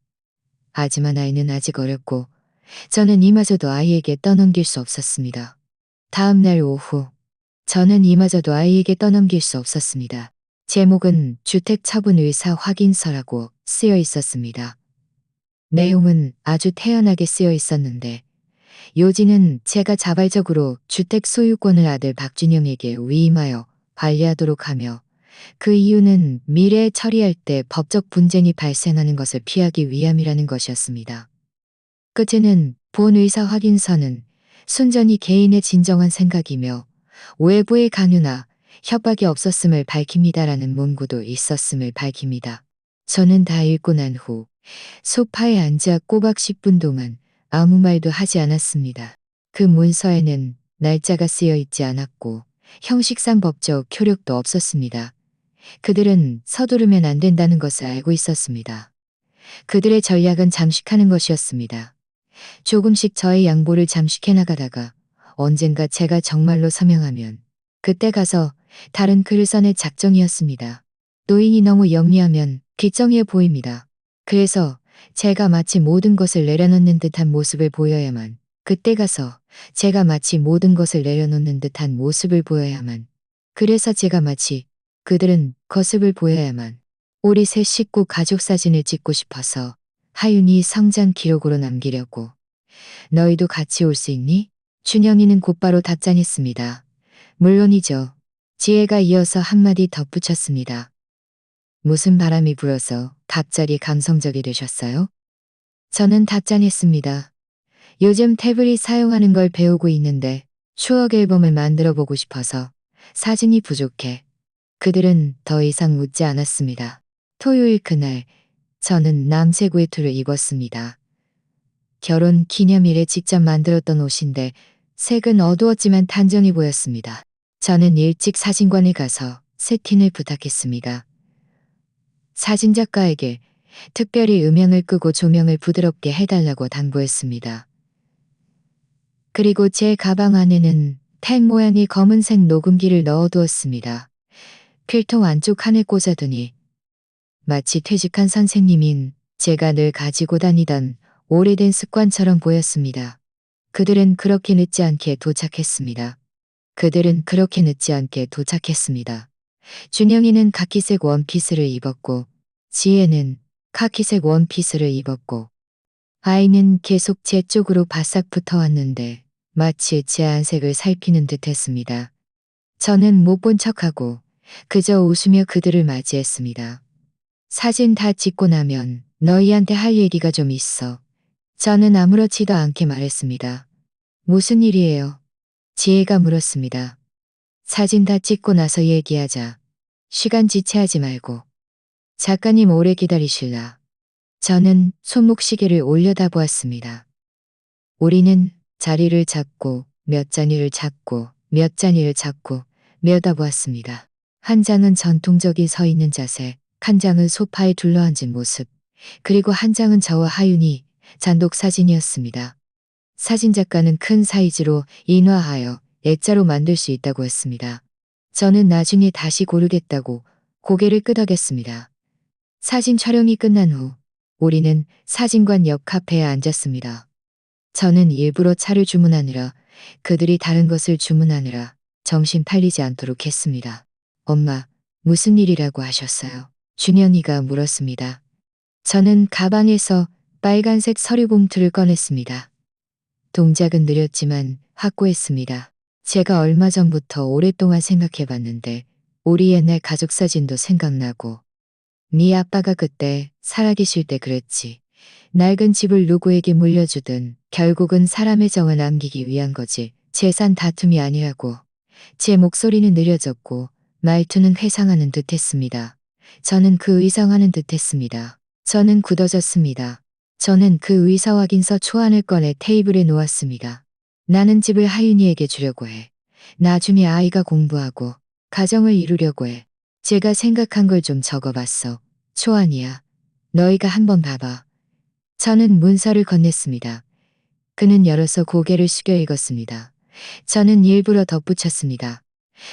하지만 아이는 아직 어렸고 저는 이마저도 아이에게 떠넘길 수 없었습니다. 다음 날 오후 저는 이마저도 아이에게 떠넘길 수 없었습니다. 제목은 주택 처분 의사 확인서라고 쓰여 있었습니다. 내용은 아주 태연하게 쓰여 있었는데 요지는 제가 자발적으로 주택 소유권을 아들 박준영에게 위임하여 관리하도록 하며 그 이유는 미래에 처리할 때 법적 분쟁이 발생하는 것을 피하기 위함이라는 것이었습니다. 끝에는 본 의사 확인서는 순전히 개인의 진정한 생각이며 외부의 강요나 협박이 없었음을 밝힙니다라는 문구도 있었음을 밝힙니다. 저는 다 읽고 난 후 소파에 앉아 꼬박 10분 동안 아무 말도 하지 않았습니다. 그 문서에는 날짜가 쓰여 있지 않았고 형식상 법적 효력도 없었습니다. 그들은 서두르면 안 된다는 것을 알고 있었습니다. 그들의 전략은 잠식하는 것이었습니다. 조금씩 저의 양보를 잠식해 나가다가 언젠가 제가 정말로 서명하면 그때 가서 다른 글을 써낼 작정이었습니다. 노인이 너무 영리하면 뒷정해 보입니다. 그래서 제가 마치 모든 것을 내려놓는 듯한 모습을 보여야만 그때 가서 제가 마치 모든 것을 내려놓는 듯한 모습을 보여야만 그래서 제가 마치 그들은 거습을 보여야만 우리 세 식구 가족 사진을 찍고 싶어서 하윤이 성장 기록으로 남기려고. 너희도 같이 올 수 있니? 준영이는 곧바로 답장했습니다. 물론이죠. 지혜가 이어서 한마디 덧붙였습니다. 무슨 바람이 불어서 갑자기 감성적이 되셨어요? 저는 답장했습니다. 요즘 태블릿 사용하는 걸 배우고 있는데 추억 앨범을 만들어 보고 싶어서 사진이 부족해. 그들은 더 이상 묻지 않았습니다. 토요일 그날 저는 남색 외투를 입었습니다. 결혼 기념일에 직접 만들었던 옷인데 색은 어두웠지만 단정히 보였습니다. 저는 일찍 사진관에 가서 세팅을 부탁했습니다. 사진작가에게 특별히 음향을 끄고 조명을 부드럽게 해달라고 당부했습니다. 그리고 제 가방 안에는 펜 모양의 검은색 녹음기를 넣어두었습니다. 필통 안쪽 칸에 꽂아두니 마치 퇴직한 선생님인 제가 늘 가지고 다니던 오래된 습관처럼 보였습니다. 그들은 그렇게 늦지 않게 도착했습니다. 준영이는 카키색 원피스를 입었고 지혜는 카키색 원피스를 입었고 아이는 계속 제 쪽으로 바싹 붙어왔는데 마치 제 안색을 살피는 듯했습니다. 저는 못 본 척하고 그저 웃으며 그들을 맞이했습니다. 사진 다 찍고 나면 너희한테 할 얘기가 좀 있어. 저는 아무렇지도 않게 말했습니다. 무슨 일이에요? 지혜가 물었습니다. 사진 다 찍고 나서 얘기하자. 시간 지체하지 말고. 작가님 오래 기다리실라. 저는 손목시계를 올려다보았습니다. 우리는 자리를 잡고 몇 잔위를 잡고 몇 잔위를 잡고 내다보았습니다. 한 장은 전통적인 서 있는 자세, 한 장은 소파에 둘러앉은 모습, 그리고 한 장은 저와 하윤이 단독 사진이었습니다. 사진작가는 큰 사이즈로 인화하여 액자로 만들 수 있다고 했습니다. 저는 나중에 다시 고르겠다고 고개를 끄덕였습니다. 사진 촬영이 끝난 후 우리는 사진관 옆 카페에 앉았습니다. 저는 일부러 차를 주문하느라 그들이 다른 것을 주문하느라 정신 팔리지 않도록 했습니다. 엄마, 무슨 일이라고 하셨어요? 준영이가 물었습니다. 저는 가방에서 빨간색 서류 봉투를 꺼냈습니다. 동작은 느렸지만 확고했습니다. 제가 얼마 전부터 오랫동안 생각해봤는데 우리 옛날 가족 사진도 생각나고 네 아빠가 그때 살아계실 때 그랬지. 낡은 집을 누구에게 물려주든 결국은 사람의 정을 남기기 위한 거지. 재산 다툼이 아니라고. 제 목소리는 느려졌고 말투는 회상하는 듯했습니다. 저는 그 의상하는 듯했습니다. 저는 굳어졌습니다. 저는 그 의사 확인서 초안을 꺼내 테이블에 놓았습니다. 나는 집을 하윤이에게 주려고 해. 나중에 아이가 공부하고 가정을 이루려고 해. 제가 생각한 걸 좀 적어봤어. 초안이야. 너희가 한번 봐봐. 저는 문서를 건넸습니다. 그는 열어서 고개를 숙여 읽었습니다. 저는 일부러 덧붙였습니다.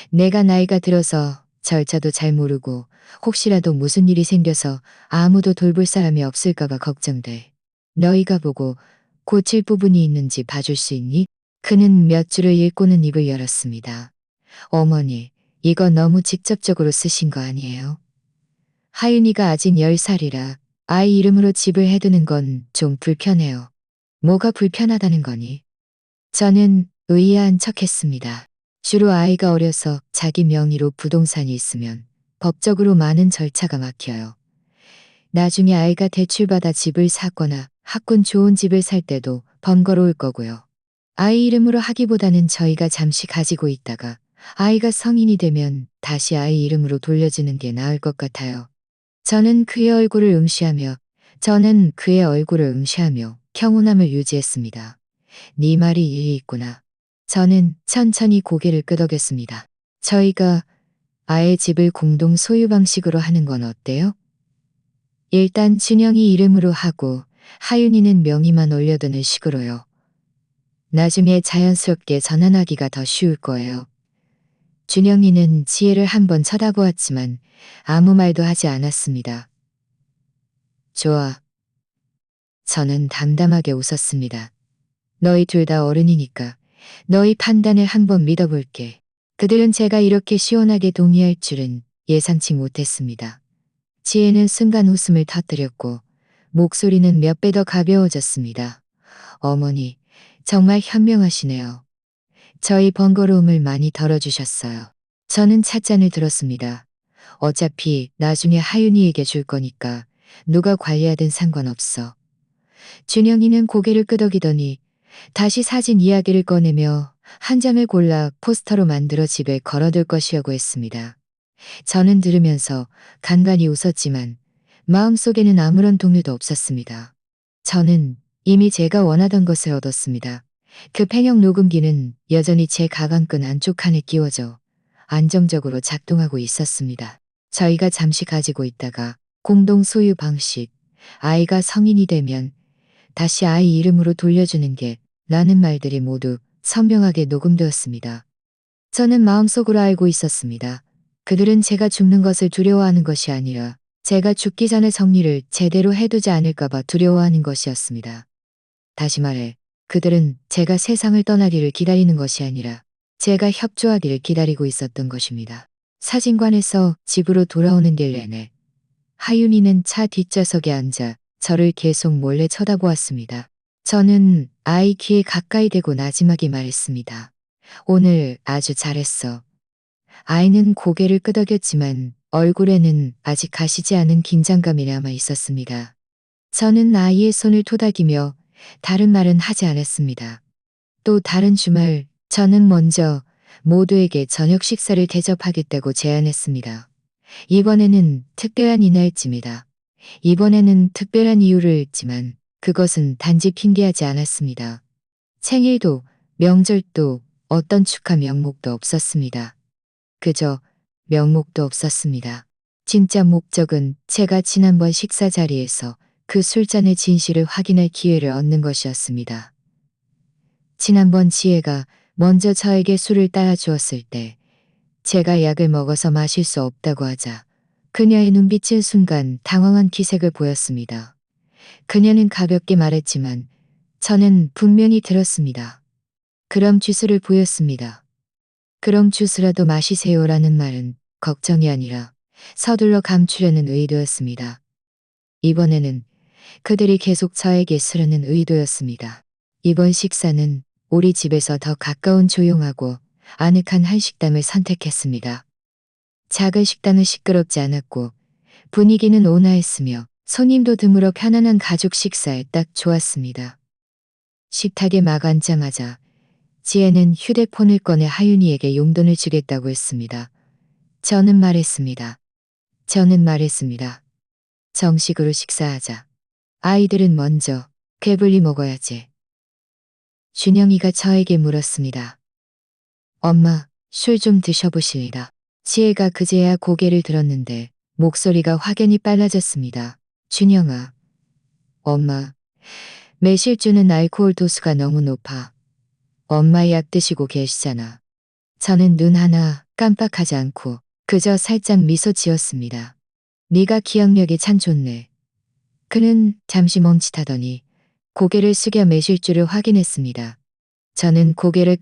내가 나이가 들어서 절차도 잘 모르고 혹시라도 무슨 일이 생겨서 아무도 돌볼 사람이 없을까봐 걱정돼. 너희가 보고 고칠 부분이 있는지 봐줄 수 있니? 그는 몇 줄을 읽고는 입을 열었습니다. 어머니, 이거 너무 직접적으로 쓰신 거 아니에요? 하윤이가 아직 10살이라 아이 이름으로 집을 해두는 건 좀 불편해요. 뭐가 불편하다는 거니? 저는 의아한 척했습니다. 주로 아이가 어려서 자기 명의로 부동산이 있으면 법적으로 많은 절차가 막혀요. 나중에 아이가 대출받아 집을 사거나 학군 좋은 집을 살 때도 번거로울 거고요. 아이 이름으로 하기보다는 저희가 잠시 가지고 있다가 아이가 성인이 되면 다시 아이 이름으로 돌려주는 게 나을 것 같아요. 저는 그의 얼굴을 응시하며 평온함을 유지했습니다. 네 말이 일리 있구나. 저는 천천히 고개를 끄덕였습니다. 저희가 아예 집을 공동 소유 방식으로 하는 건 어때요? 일단 준영이 이름으로 하고 하윤이는 명의만 올려두는 식으로요. 나중에 자연스럽게 전환하기가 더 쉬울 거예요. 준영이는 지혜를 한번 쳐다보았지만 아무 말도 하지 않았습니다. 좋아. 저는 담담하게 웃었습니다. 너희 둘 다 어른이니까 너희 판단을 한번 믿어볼게. 그들은 제가 이렇게 시원하게 동의할 줄은 예상치 못했습니다. 지혜는 순간 웃음을 터뜨렸고 목소리는 몇 배 더 가벼워졌습니다. 어머니, 정말 현명하시네요. 저희 번거로움을 많이 덜어주셨어요. 저는 찻잔을 들었습니다. 어차피 나중에 하윤이에게 줄 거니까 누가 관리하든 상관없어. 준영이는 고개를 끄덕이더니 다시 사진 이야기를 꺼내며 한 장을 골라 포스터로 만들어 집에 걸어둘 것이라고 했습니다. 저는 들으면서 간간히 웃었지만 마음속에는 아무런 동요도 없었습니다. 저는 이미 제가 원하던 것을 얻었습니다. 그 팽역 녹음기는 여전히 제 가방끈 안쪽 칸에 끼워져 안정적으로 작동하고 있었습니다. 저희가 잠시 가지고 있다가 공동 소유 방식, 아이가 성인이 되면 다시 아이 이름으로 돌려주는 게 라는 말들이 모두 선명하게 녹음되었습니다. 저는 마음속으로 알고 있었습니다. 그들은 제가 죽는 것을 두려워하는 것이 아니라 제가 죽기 전에 정리를 제대로 해두지 않을까봐 두려워하는 것이었습니다. 다시 말해, 그들은 제가 세상을 떠나기를 기다리는 것이 아니라 제가 협조하기를 기다리고 있었던 것입니다. 사진관에서 집으로 돌아오는 길 내내 하윤이는 차 뒷좌석에 앉아 저를 계속 몰래 쳐다보았습니다. 저는 아이 귀에 가까이 대고 나지막이 말했습니다. 오늘 아주 잘했어. 아이는 고개를 끄덕였지만 얼굴에는 아직 가시지 않은 긴장감이 남아 있었습니다. 저는 아이의 손을 토닥이며 다른 말은 하지 않았습니다. 또 다른 주말 저는 먼저 모두에게 저녁 식사를 대접하겠다고 제안했습니다. 이번에는 특별한 이날쯤이다. 이번에는 특별한 이유를 읽지만 그것은 단지 핑계하지 않았습니다. 생일도 명절도 어떤 축하 명목도 없었습니다. 그저 명목도 없었습니다. 진짜 목적은 제가 지난번 식사 자리에서 그 술잔의 진실을 확인할 기회를 얻는 것이었습니다. 지난번 지혜가 먼저 저에게 술을 따라 주었을 때 제가 약을 먹어서 마실 수 없다고 하자 그녀의 눈빛은 순간 당황한 기색을 보였습니다. 그녀는 가볍게 말했지만 저는 분명히 들었습니다. 그럼 주스를 보였습니다. 그럼 주스라도 마시세요라는 말은 걱정이 아니라 서둘러 감추려는 의도였습니다. 이번에는 그들이 계속 저에게 쓰려는 의도였습니다. 이번 식사는 우리 집에서 더 가까운 조용하고 아늑한 한식당을 선택했습니다. 작은 식당은 시끄럽지 않았고 분위기는 온화했으며 손님도 드물어 편안한 가족 식사에 딱 좋았습니다. 식탁에 막 앉자마자 지혜는 휴대폰을 꺼내 하윤이에게 용돈을 주겠다고 했습니다. 저는 말했습니다. 정식으로 식사하자. 아이들은 먼저 배불리 먹어야지. 준영이가 저에게 물었습니다. 엄마, 술 좀 드셔보실래다. 지혜가 그제야 고개를 들었는데 목소리가 확연히 빨라졌습니다. 준영아. 엄마, 매실주는 알코올 도수가 너무 높아. 엄마 약 드시고 계시잖아. 저는 눈 하나 깜빡하지 않고 그저 살짝 미소 지었습니다. 네가 기억력이 참 좋네. 그는 잠시 멈칫하더니 고개를 숙여 매실주를 확인했습니다. 저는 고개를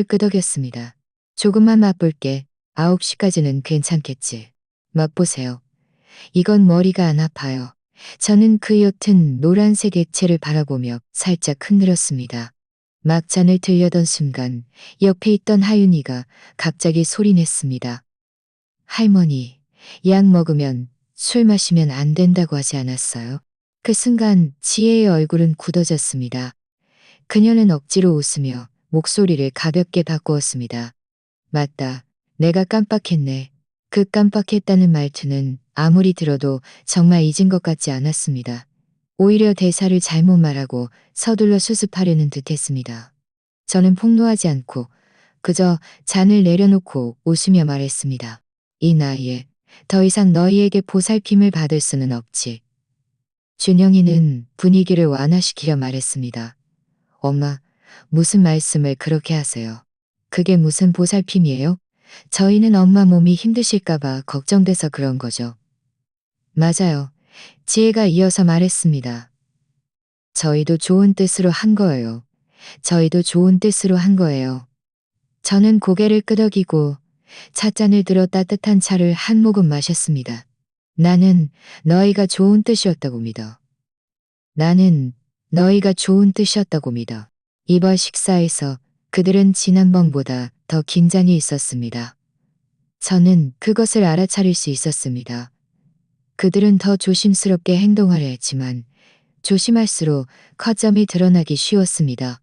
끄덕였습니다. 조금만 맛볼게. 9시까지는 괜찮겠지. 맛보세요. 이건 머리가 안 아파요. 저는 그 옅은 노란색 액체를 바라보며 살짝 흔들었습니다. 막잔을 들려던 순간 옆에 있던 하윤이가 갑자기 소리냈습니다. 할머니, 약 먹으면 술 마시면 안 된다고 하지 않았어요? 그 순간 지혜의 얼굴은 굳어졌습니다. 그녀는 억지로 웃으며 목소리를 가볍게 바꾸었습니다. 맞다. 내가 깜빡했네. 그 깜빡했다는 말투는 아무리 들어도 정말 잊은 것 같지 않았습니다. 오히려 대사를 잘못 말하고 서둘러 수습하려는 듯했습니다. 저는 폭로하지 않고 그저 잔을 내려놓고 웃으며 말했습니다. 이 나이에 더 이상 너희에게 보살핌을 받을 수는 없지. 준영이는 분위기를 완화시키려 말했습니다. 엄마, 무슨 말씀을 그렇게 하세요? 그게 무슨 보살핌이에요? 저희는 엄마 몸이 힘드실까봐 걱정돼서 그런 거죠. 맞아요. 지혜가 이어서 말했습니다. 저희도 좋은 뜻으로 한 거예요. 저는 고개를 끄덕이고 찻잔을 들어 따뜻한 차를 한 모금 마셨습니다. 나는 너희가 좋은 뜻이었다고 믿어. 이번 식사에서 그들은 지난번보다 더 긴장이 있었습니다. 저는 그것을 알아차릴 수 있었습니다. 그들은 더 조심스럽게 행동하려 했지만 조심할수록 커점이 드러나기 쉬웠습니다.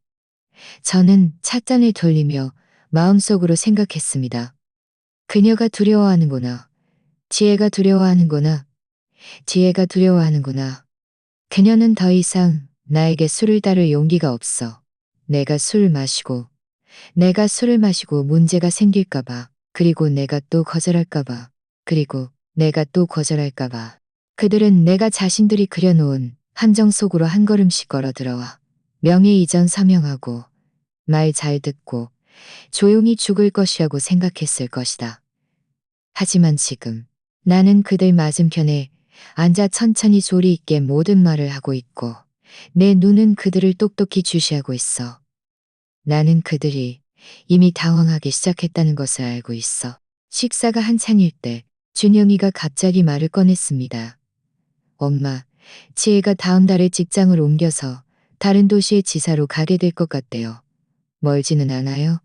저는 찻잔을 돌리며 마음속으로 생각했습니다. 그녀가 두려워하는구나. 지혜가 두려워하는구나. 지혜가 두려워하는구나. 그녀는 더 이상 나에게 술을 따를 용기가 없어. 내가 술을 마시고 문제가 생길까봐, 그리고 내가 또 거절할까봐. 그들은 내가 자신들이 그려놓은 함정 속으로 한 걸음씩 걸어 들어와 명예 이전 서명하고 말 잘 듣고 조용히 죽을 것이라고 생각했을 것이다. 하지만 지금 나는 그들 맞은편에 앉아 천천히 조리 있게 모든 말을 하고 있고 내 눈은 그들을 똑똑히 주시하고 있어. 나는 그들이 이미 당황하기 시작했다는 것을 알고 있어. 식사가 한창일 때 준영이가 갑자기 말을 꺼냈습니다. 엄마, 지혜가 다음 달에 직장을 옮겨서 다른 도시의 지사로 가게 될 것 같대요. 멀지는 않아요.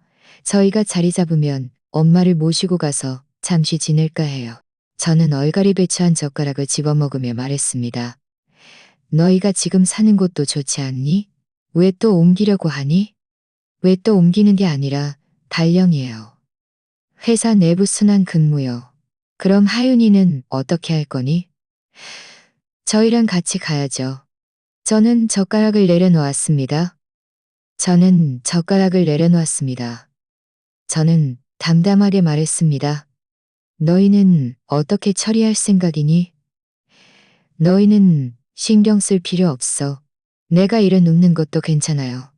저희가 자리 잡으면 엄마를 모시고 가서 잠시 지낼까 해요. 저는 얼갈이 배추한 젓가락을 집어먹으며 말했습니다. 너희가 지금 사는 곳도 좋지 않니? 왜 또 옮기려고 하니? 왜 또 옮기는 게 아니라 발령이에요. 회사 내부 순환 근무요. 그럼 하윤이는 어떻게 할 거니? 저희랑 같이 가야죠. 저는 젓가락을 내려놓았습니다. 저는 담담하게 말했습니다. 너희는 어떻게 처리할 생각이니? 너희는 신경 쓸 필요 없어. 내가 일을 눕는 것도 괜찮아요.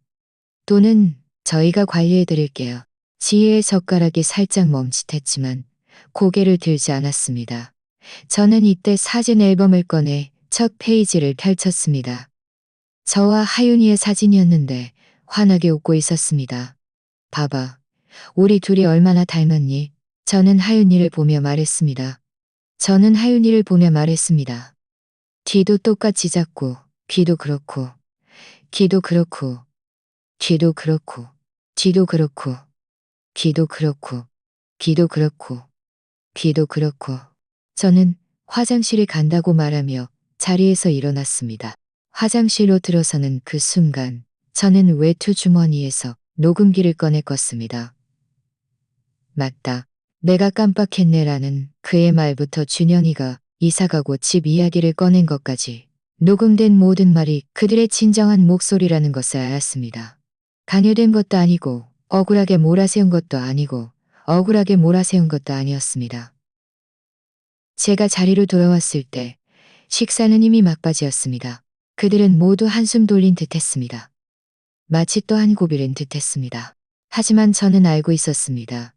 돈은 저희가 관리해 드릴게요. 지혜의 젓가락이 살짝 멈칫했지만 고개를 들지 않았습니다. 저는 이때 사진 앨범을 꺼내 첫 페이지를 펼쳤습니다. 저와 하윤이의 사진이었는데 환하게 웃고 있었습니다. 봐봐. 우리 둘이 얼마나 닮았니? 저는 하윤이를 보며 말했습니다. 뒤도 똑같이 작고, 귀도 그렇고, 귀도 그렇고, 귀도 그렇고, 뒤도 그렇고, 귀도 그렇고, 귀도 그렇고, 귀도 그렇고. 저는 화장실에 간다고 말하며 자리에서 일어났습니다. 화장실로 들어서는 그 순간 저는 외투 주머니에서 녹음기를 꺼내 껐습니다. 맞다. 내가 깜빡했네라는 그의 말부터 준영이가 이사가고 집 이야기를 꺼낸 것까지 녹음된 모든 말이 그들의 진정한 목소리라는 것을 알았습니다. 강요된 것도 아니고 억울하게 몰아세운 것도 아니었습니다. 제가 자리로 돌아왔을 때 식사는 이미 막바지였습니다. 그들은 모두 한숨 돌린 듯했습니다. 마치 또 한 고비른 듯했습니다. 하지만 저는 알고 있었습니다.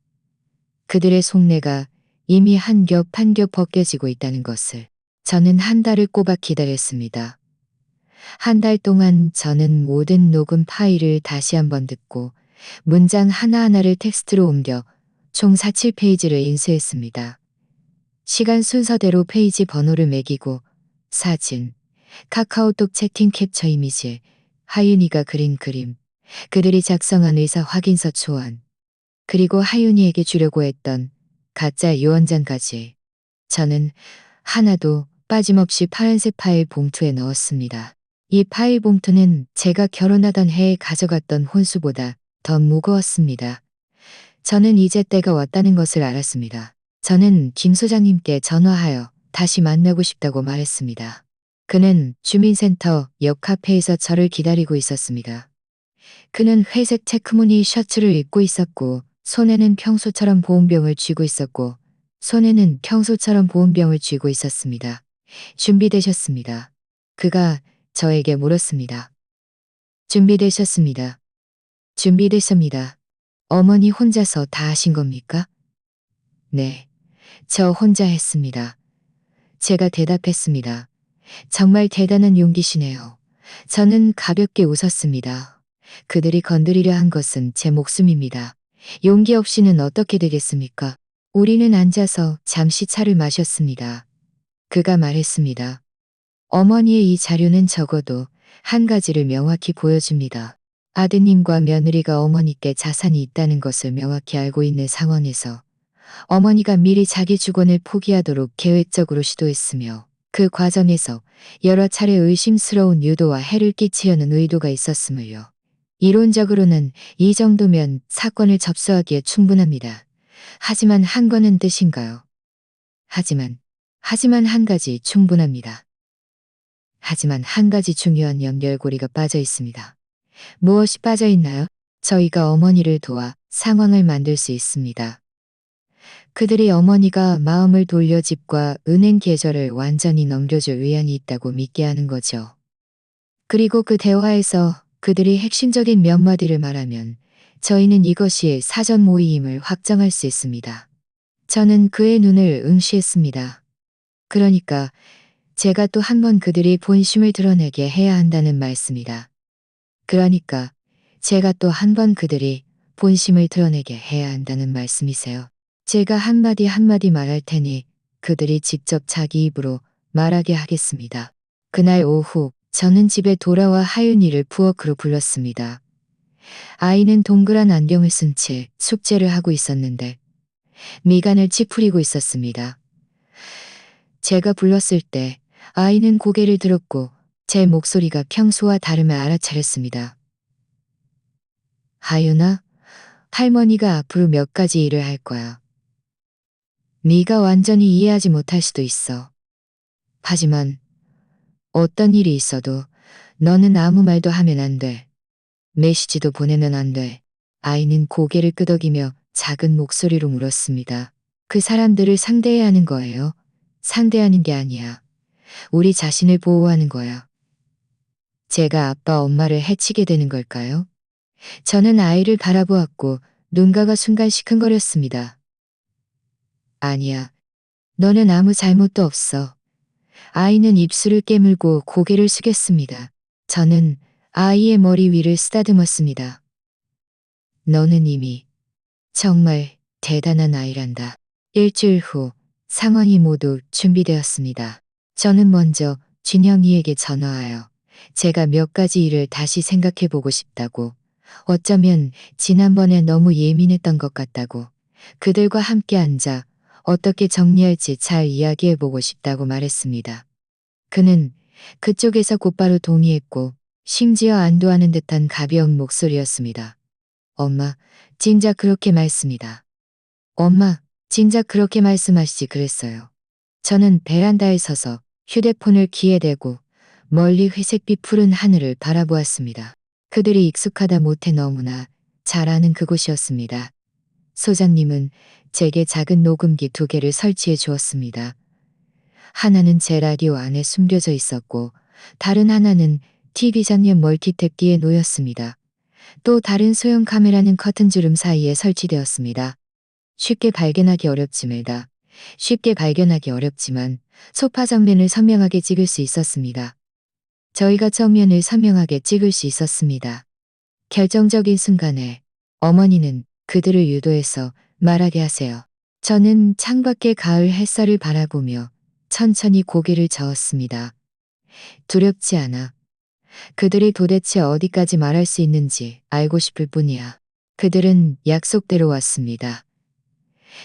그들의 속내가 이미 한 겹 한 겹 벗겨지고 있다는 것을. 저는 한 달을 꼬박 기다렸습니다. 한 달 동안 저는 모든 녹음 파일을 다시 한번 듣고 문장 하나하나를 텍스트로 옮겨 총 47페이지를 인쇄했습니다. 시간 순서대로 페이지 번호를 매기고 사진, 카카오톡 채팅 캡처 이미지, 하윤이가 그린 그림, 그들이 작성한 의사 확인서 초안, 그리고 하윤이에게 주려고 했던 가짜 유언장까지 저는 하나도 빠짐없이 파란색 파일 봉투에 넣었습니다. 이 파일 봉투는 제가 결혼하던 해에 가져갔던 혼수보다 더 무거웠습니다. 저는 이제 때가 왔다는 것을 알았습니다. 저는 김 소장님께 전화하여 다시 만나고 싶다고 말했습니다. 그는 주민센터 옆 카페에서 저를 기다리고 있었습니다. 그는 회색 체크무늬 셔츠를 입고 있었고 손에는 평소처럼 보온병을 쥐고 있었습니다. 준비되셨습니다. 그가 저에게 물었습니다. 준비되셨습니다. 어머니 혼자서 다 하신 겁니까? 네, 저 혼자 했습니다. 제가 대답했습니다. 정말 대단한 용기시네요. 저는 가볍게 웃었습니다. 그들이 건드리려 한 것은 제 목숨입니다. 용기 없이는 어떻게 되겠습니까? 우리는 앉아서 잠시 차를 마셨습니다. 그가 말했습니다. 어머니의 이 자료는 적어도 한 가지를 명확히 보여줍니다. 아드님과 며느리가 어머니께 자산이 있다는 것을 명확히 알고 있는 상황에서 어머니가 미리 자기 주권을 포기하도록 계획적으로 시도했으며 그 과정에서 여러 차례 의심스러운 유도와 해를 끼치려는 의도가 있었음을요. 이론적으로는 이 정도면 사건을 접수하기에 충분합니다. 하지만 한 거는 뜻인가요? 하지만 하지만 한 가지 충분합니다. 하지만 한 가지 중요한 연결고리가 빠져 있습니다. 무엇이 빠져 있나요? 저희가 어머니를 도와 상황을 만들 수 있습니다. 그들이 어머니가 마음을 돌려 집과 은행 계좌를 완전히 넘겨줄 의향이 있다고 믿게 하는 거죠. 그리고 그 대화에서 그들이 핵심적인 몇 마디를 말하면 저희는 이것이 사전 모의임을 확정할 수 있습니다. 저는 그의 눈을 응시했습니다. 그러니까 제가 또 한 번 그들이 본심을 드러내게 해야 한다는 말씀이다. 그러니까 제가 또 한 번 그들이 본심을 드러내게 해야 한다는 말씀이세요. 제가 한마디 한마디 말할 테니 그들이 직접 자기 입으로 말하게 하겠습니다. 그날 오후 저는 집에 돌아와 하윤이를 부엌으로 불렀습니다. 아이는 동그란 안경을 쓴 채 숙제를 하고 있었는데 미간을 찌푸리고 있었습니다. 제가 불렀을 때 아이는 고개를 들었고 제 목소리가 평소와 다름을 알아차렸습니다. 하윤아, 할머니가 앞으로 몇 가지 일을 할 거야. 네가 완전히 이해하지 못할 수도 있어. 하지만 어떤 일이 있어도 너는 아무 말도 하면 안 돼. 메시지도 보내면 안 돼. 아이는 고개를 끄덕이며 작은 목소리로 물었습니다. 그 사람들을 상대해야 하는 거예요. 상대하는 게 아니야. 우리 자신을 보호하는 거야. 제가 아빠 엄마를 해치게 되는 걸까요? 저는 아이를 바라보았고 눈가가 순간 시큰거렸습니다. 아니야. 너는 아무 잘못도 없어. 아이는 입술을 깨물고 고개를 숙였습니다. 저는 아이의 머리 위를 쓰다듬었습니다. 너는 이미 정말 대단한 아이란다. 일주일 후 상황이 모두 준비되었습니다. 저는 먼저 준영이에게 전화하여 제가 몇 가지 일을 다시 생각해 보고 싶다고, 어쩌면 지난번에 너무 예민했던 것 같다고, 그들과 함께 앉아 어떻게 정리할지 잘 이야기해 보고 싶다고 말했습니다. 그는 그쪽에서 곧바로 동의했고 심지어 안도하는 듯한 가벼운 목소리였습니다. 엄마, 진작 그렇게 말씀이다. 엄마, 진작 그렇게 말씀하시지 그랬어요. 저는 베란다에 서서 휴대폰을 귀에 대고 멀리 회색빛 푸른 하늘을 바라보았습니다. 그들이 익숙하다 못해 너무나 잘 아는 그곳이었습니다. 소장님은 제게 작은 녹음기 2개를 설치해 주었습니다. 하나는 제 라디오 안에 숨겨져 있었고 다른 하나는 TV 장면 멀티탭기에 놓였습니다. 또 다른 소형 카메라는 커튼 주름 사이에 설치되었습니다. 쉽게 발견하기 어렵지만 소파 정면을 선명하게 찍을 수 있었습니다. 저희가 정면을 선명하게 찍을 수 있었습니다. 결정적인 순간에 어머니는 그들을 유도해서 말하게 하세요. 저는 창밖의 가을 햇살을 바라보며 천천히 고개를 저었습니다. 두렵지 않아. 그들이 도대체 어디까지 말할 수 있는지 알고 싶을 뿐이야. 그들은 약속대로 왔습니다.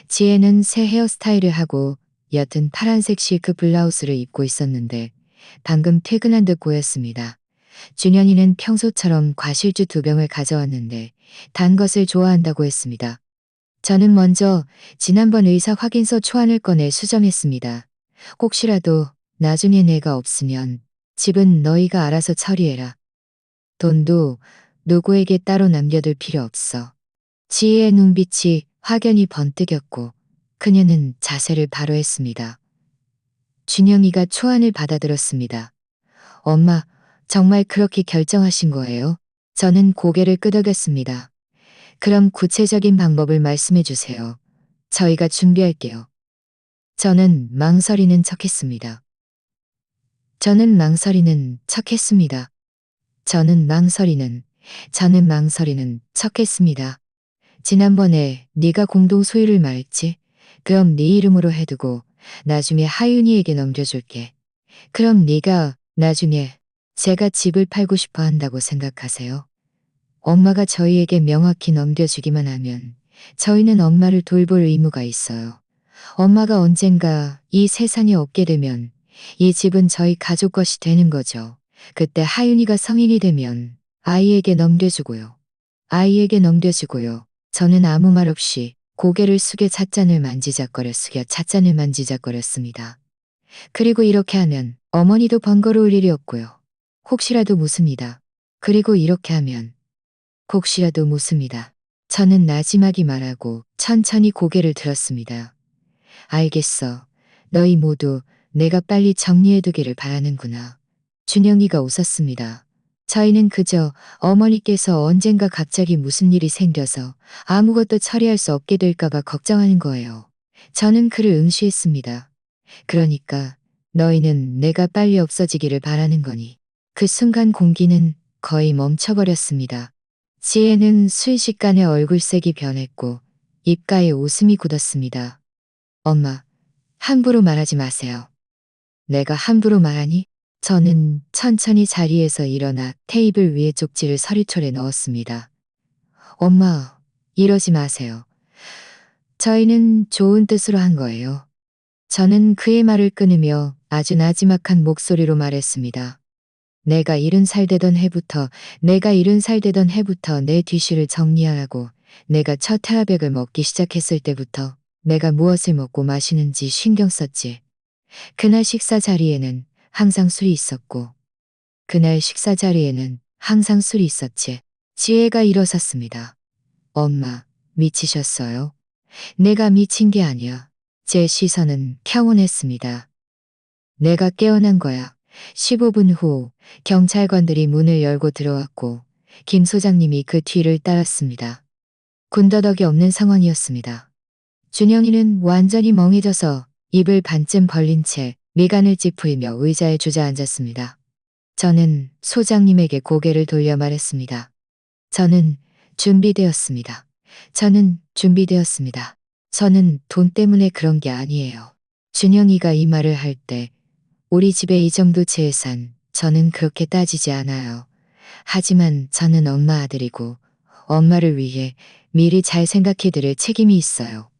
지혜는 새 헤어스타일을 하고 옅은 파란색 실크 블라우스를 입고 있었는데 방금 퇴근한 듯 보였습니다. 준현이는 평소처럼 과실주 2병을 가져왔는데 단 것을 좋아한다고 했습니다. 저는 먼저 지난번 의사 확인서 초안을 꺼내 수정했습니다. 혹시라도 나중에 내가 없으면 집은 너희가 알아서 처리해라. 돈도 누구에게 따로 남겨둘 필요 없어. 지혜의 눈빛이 확연히 번뜩였고 그녀는 자세를 바로 했습니다. 준영이가 초안을 받아들었습니다. 엄마, 정말 그렇게 결정하신 거예요? 저는 고개를 끄덕였습니다. 그럼 구체적인 방법을 말씀해 주세요. 저희가 준비할게요. 저는 망설이는 척했습니다. 저는 망설이는 척했습니다. 지난번에 네가 공동 소유를 말했지? 그럼 네 이름으로 해두고 나중에 하윤이에게 넘겨줄게. 그럼 네가 나중에 제가 집을 팔고 싶어 한다고 생각하세요? 엄마가 저희에게 명확히 넘겨주기만 하면 저희는 엄마를 돌볼 의무가 있어요. 엄마가 언젠가 이 세상에 없게 되면 이 집은 저희 가족 것이 되는 거죠. 그때 하윤이가 성인이 되면 아이에게 넘겨주고요. 저는 아무 말 없이 고개를 숙여 찻잔을 만지작거렸습니다. 그리고 이렇게 하면 어머니도 번거로울 일이 없고요. 혹시라도 묻습니다. 그리고 이렇게 하면 혹시라도 묻습니다. 저는 나지막이 말하고 천천히 고개를 들었습니다. 알겠어. 너희 모두 내가 빨리 정리해두기를 바라는구나. 준영이가 웃었습니다. 저희는 그저 어머니께서 언젠가 갑자기 무슨 일이 생겨서 아무것도 처리할 수 없게 될까봐 걱정하는 거예요. 저는 그를 응시했습니다. 그러니까 너희는 내가 빨리 없어지기를 바라는 거니. 그 순간 공기는 거의 멈춰버렸습니다. 지혜는 순식간에 얼굴색이 변했고 입가에 웃음이 굳었습니다. 엄마, 함부로 말하지 마세요. 내가 함부로 말하니? 저는 천천히 자리에서 일어나 테이블 위에 쪽지를 서류철에 넣었습니다. 엄마, 이러지 마세요. 저희는 좋은 뜻으로 한 거예요. 저는 그의 말을 끊으며 아주 나지막한 목소리로 말했습니다. 내가 70살 되던 해부터 내 뒤실을 정리하라고 내가 첫 태아백을 먹기 시작했을 때부터 내가 무엇을 먹고 마시는지 신경 썼지. 그날 식사 자리에는 항상 술이 있었고 그날 식사 자리에는 항상 술이 있었지. 지혜가 일어섰습니다. 엄마, 미치셨어요? 내가 미친 게 아니야. 제 시선은 평온했습니다. 내가 깨어난 거야. 15분 후 경찰관들이 문을 열고 들어왔고 김 소장님이 그 뒤를 따랐습니다. 군더더기 없는 상황이었습니다. 준영이는 완전히 멍해져서 입을 반쯤 벌린 채 미간을 찌푸리며 의자에 주저앉았습니다. 저는 소장님에게 고개를 돌려 말했습니다. 저는 준비되었습니다. 저는 준비되었습니다. 저는 돈 때문에 그런 게 아니에요. 준영이가 이 말을 할 때 우리 집에 이 정도 재산 저는 그렇게 따지지 않아요. 하지만 저는 엄마 아들이고 엄마를 위해 미리 잘 생각해 드릴 책임이 있어요.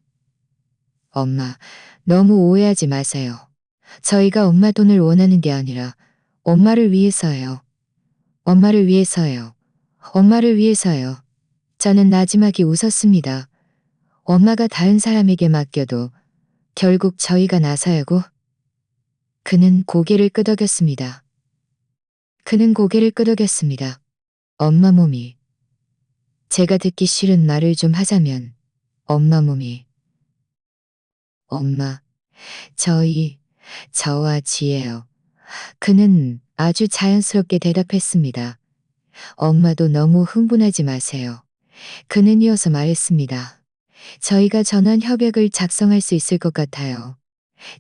엄마, 너무 오해하지 마세요. 저희가 엄마 돈을 원하는 게 아니라 엄마를 위해서예요. 엄마를 위해서예요. 엄마를 위해서요. 저는 나지막이 웃었습니다. 엄마가 다른 사람에게 맡겨도 결국 저희가 나서야고. 그는 고개를 끄덕였습니다. 그는 고개를 끄덕였습니다. 엄마 몸이. 제가 듣기 싫은 말을 좀 하자면 엄마 몸이. 엄마, 저와 지혜요. 그는 아주 자연스럽게 대답했습니다. 엄마도 너무 흥분하지 마세요. 그는 이어서 말했습니다. 저희가 전환 협약을 작성할 수 있을 것 같아요.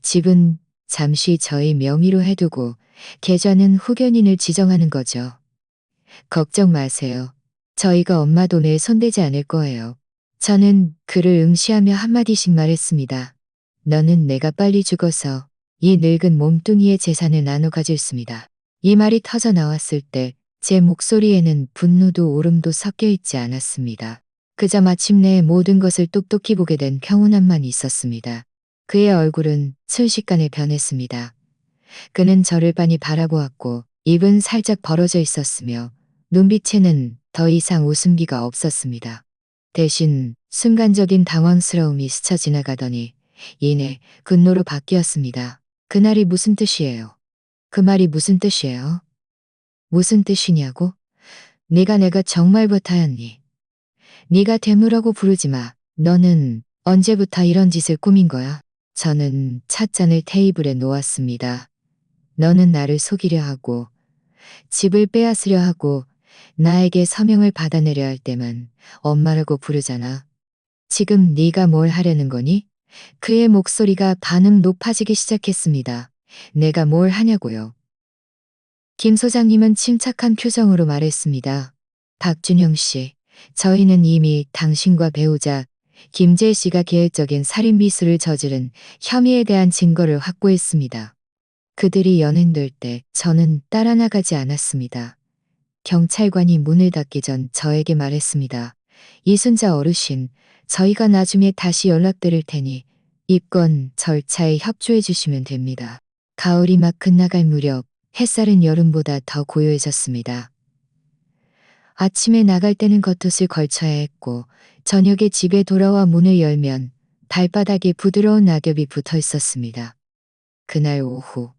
집은 잠시 저희 명의로 해두고 계좌는 후견인을 지정하는 거죠. 걱정 마세요. 저희가 엄마 돈에 손대지 않을 거예요. 저는 그를 응시하며 한마디씩 말했습니다. 너는 내가 빨리 죽어서 이 늙은 몸뚱이의 재산을 나눠 가졌습니다. 이 말이 터져 나왔을 때 제 목소리에는 분노도 울음도 섞여 있지 않았습니다. 그저 마침내 모든 것을 똑똑히 보게 된 평온함만 있었습니다. 그의 얼굴은 순식간에 변했습니다. 그는 저를 빤히 바라보았고 입은 살짝 벌어져 있었으며 눈빛에는 더 이상 웃음기가 없었습니다. 대신 순간적인 당황스러움이 스쳐 지나가더니 이내 분노로 바뀌었습니다. 그날이 무슨 뜻이에요? 그 말이 무슨 뜻이에요? 무슨 뜻이냐고? 내가 정말 버타였니? 네가 되물라고 부르지 마. 너는 언제부터 이런 짓을 꾸민 거야? 저는 찻잔을 테이블에 놓았습니다. 너는 나를 속이려 하고 집을 빼앗으려 하고 나에게 서명을 받아내려 할 때만 엄마라고 부르잖아. 지금 네가 뭘 하려는 거니? 그의 목소리가 반음 높아지기 시작했습니다. 내가 뭘 하냐고요. 김 소장님은 침착한 표정으로 말했습니다. 박준영 씨, 저희는 이미 당신과 배우자 김재희 씨가 계획적인 살인 미수를 저지른 혐의에 대한 증거를 확보했습니다. 그들이 연행될 때 저는 따라 나가지 않았습니다. 경찰관이 문을 닫기 전 저에게 말했습니다. 이순자 어르신, 저희가 나중에 다시 연락드릴 테니 입건 절차에 협조해 주시면 됩니다. 가을이 막 끝나갈 무렵 햇살은 여름보다 더 고요해졌습니다. 아침에 나갈 때는 겉옷을 걸쳐야 했고 저녁에 집에 돌아와 문을 열면 발바닥에 부드러운 낙엽이 붙어 있었습니다. 그날 오후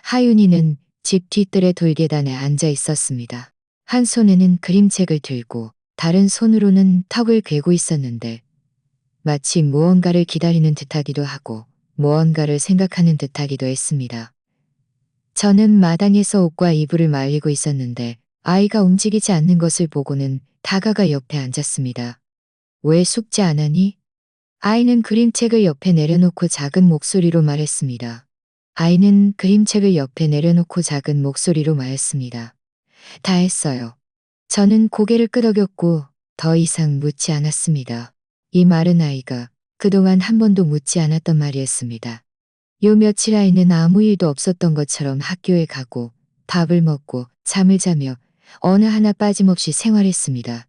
하윤이는 집 뒤뜰의 돌계단에 앉아 있었습니다. 한 손에는 그림책을 들고 다른 손으로는 턱을 괴고 있었는데 마치 무언가를 기다리는 듯하기도 하고 무언가를 생각하는 듯하기도 했습니다. 저는 마당에서 옷과 이불을 말리고 있었는데 아이가 움직이지 않는 것을 보고는 다가가 옆에 앉았습니다. 왜 숙제 안 하니? 아이는 그림책을 옆에 내려놓고 작은 목소리로 말했습니다. 아이는 그림책을 옆에 내려놓고 작은 목소리로 말했습니다. 다 했어요. 저는 고개를 끄덕였고 더 이상 묻지 않았습니다. 이 말은 아이가 그동안 한 번도 묻지 않았던 말이었습니다. 요 며칠 아이는 아무 일도 없었던 것처럼 학교에 가고 밥을 먹고 잠을 자며 어느 하나 빠짐없이 생활했습니다.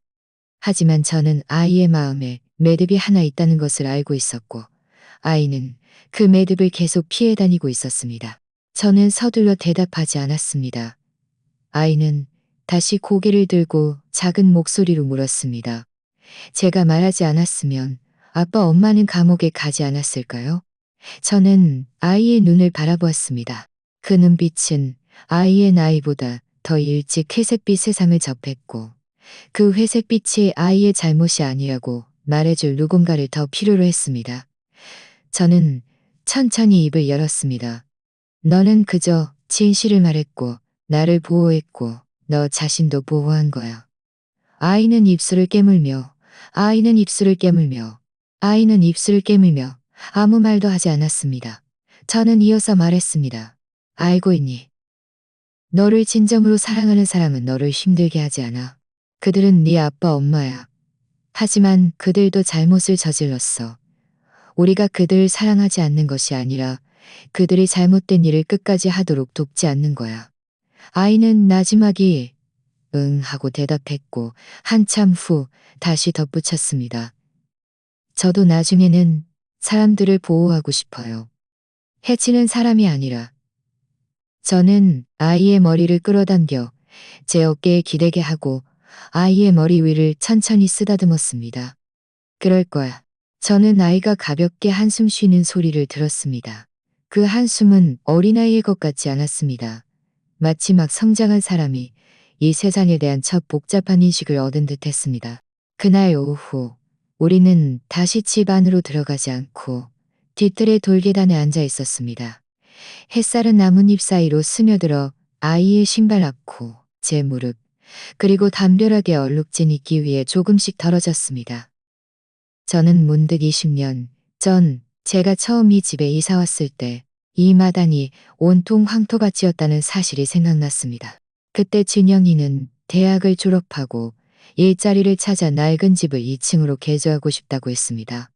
하지만 저는 아이의 마음에 매듭이 하나 있다는 것을 알고 있었고 아이는 그 매듭을 계속 피해 다니고 있었습니다. 저는 서둘러 대답하지 않았습니다. 아이는 다시 고개를 들고 작은 목소리로 물었습니다. 제가 말하지 않았으면 아빠 엄마는 감옥에 가지 않았을까요? 저는 아이의 눈을 바라보았습니다. 그 눈빛은 아이의 나이보다 더 일찍 회색빛 세상을 접했고 그 회색빛이 아이의 잘못이 아니라고 말해줄 누군가를 더 필요로 했습니다. 저는 천천히 입을 열었습니다. 너는 그저 진실을 말했고 나를 보호했고 너 자신도 보호한 거야. 아이는 입술을 깨물며 아이는 입술을 깨물며 아이는 입술을 깨물며 아무 말도 하지 않았습니다. 저는 이어서 말했습니다. 알고 있니? 너를 진정으로 사랑하는 사람은 너를 힘들게 하지 않아. 그들은 네 아빠 엄마야. 하지만 그들도 잘못을 저질렀어. 우리가 그들을 사랑하지 않는 것이 아니라 그들이 잘못된 일을 끝까지 하도록 돕지 않는 거야. 아이는 나지막이 응 하고 대답했고 한참 후 다시 덧붙였습니다. 저도 나중에는 사람들을 보호하고 싶어요. 해치는 사람이 아니라. 저는 아이의 머리를 끌어당겨 제 어깨에 기대게 하고 아이의 머리 위를 천천히 쓰다듬었습니다. 그럴 거야. 저는 아이가 가볍게 한숨 쉬는 소리를 들었습니다. 그 한숨은 어린아이의 것 같지 않았습니다. 마치 막 성장한 사람이 이 세상에 대한 첫 복잡한 인식을 얻은 듯 했습니다. 그날 오후 우리는 다시 집 안으로 들어가지 않고 뒤뜰의 돌계단에 앉아 있었습니다. 햇살은 나뭇잎 사이로 스며들어 아이의 신발 앞코, 제 무릎, 그리고 담벼락에 얼룩진 있기 위해 조금씩 덜어졌습니다. 저는 문득 20년 전 제가 처음 이 집에 이사 왔을 때 이 마당이 온통 황토같이였다는 사실이 생각났습니다. 그때 진영이는 대학을 졸업하고 일자리를 찾아 낡은 집을 2층으로 개조하고 싶다고 했습니다.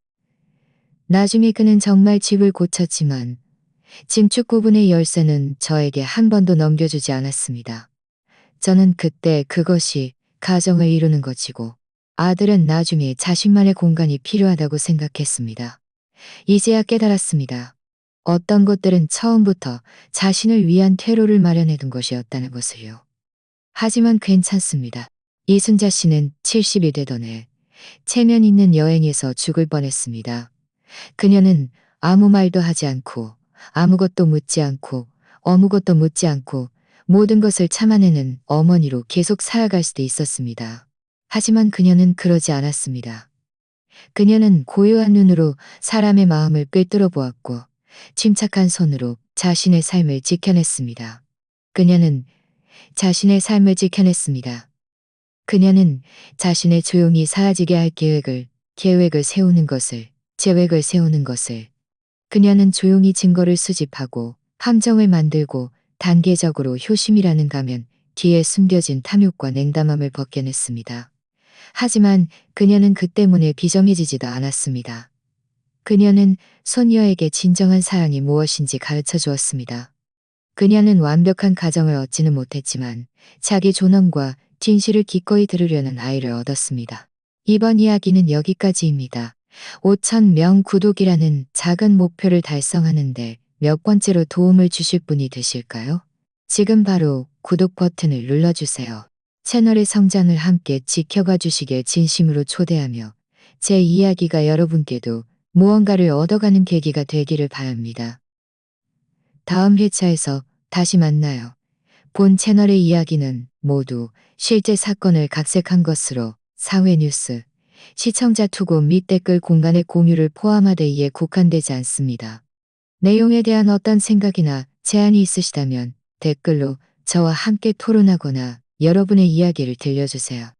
나중에 그는 정말 집을 고쳤지만 증축 부분의 열쇠는 저에게 한 번도 넘겨주지 않았습니다. 저는 그때 그것이 가정을 이루는 것이고 아들은 나중에 자신만의 공간이 필요하다고 생각했습니다. 이제야 깨달았습니다. 어떤 것들은 처음부터 자신을 위한 퇴로를 마련해둔 것이었다는 것을요. 하지만 괜찮습니다. 이순자 씨는 70이 되던 해 체면 있는 여행에서 죽을 뻔했습니다. 그녀는 아무 말도 하지 않고 아무것도 묻지 않고 아무것도 묻지 않고 모든 것을 참아내는 어머니로 계속 살아갈 수도 있었습니다. 하지만 그녀는 그러지 않았습니다. 그녀는 고요한 눈으로 사람의 마음을 꿰뚫어 보았고 침착한 손으로 자신의 삶을 지켜냈습니다. 그녀는 자신의 삶을 지켜냈습니다. 그녀는 자신의 조용히 사라지게 할 계획을 세우는 것을, 계획을 세우는 것을. 그녀는 조용히 증거를 수집하고 함정을 만들고 단계적으로 효심이라는 가면 뒤에 숨겨진 탐욕과 냉담함을 벗겨냈습니다. 하지만 그녀는 그 때문에 비정해지지도 않았습니다. 그녀는 소녀에게 진정한 사랑이 무엇인지 가르쳐 주었습니다. 그녀는 완벽한 가정을 얻지는 못했지만 자기 존엄과 진실을 기꺼이 들으려는 아이를 얻었습니다. 이번 이야기는 여기까지입니다. 5,000명 구독이라는 작은 목표를 달성하는데 몇 번째로 도움을 주실 분이 되실까요? 지금 바로 구독 버튼을 눌러주세요. 채널의 성장을 함께 지켜봐 주시길 진심으로 초대하며 제 이야기가 여러분께도 무언가를 얻어가는 계기가 되기를 바랍니다. 다음 회차에서 다시 만나요. 본 채널의 이야기는 모두 실제 사건을 각색한 것으로 사회 뉴스, 시청자 투고 및 댓글 공간의 공유를 포함하되 이에 국한되지 않습니다. 내용에 대한 어떤 생각이나 제안이 있으시다면 댓글로 저와 함께 토론하거나 여러분의 이야기를 들려주세요.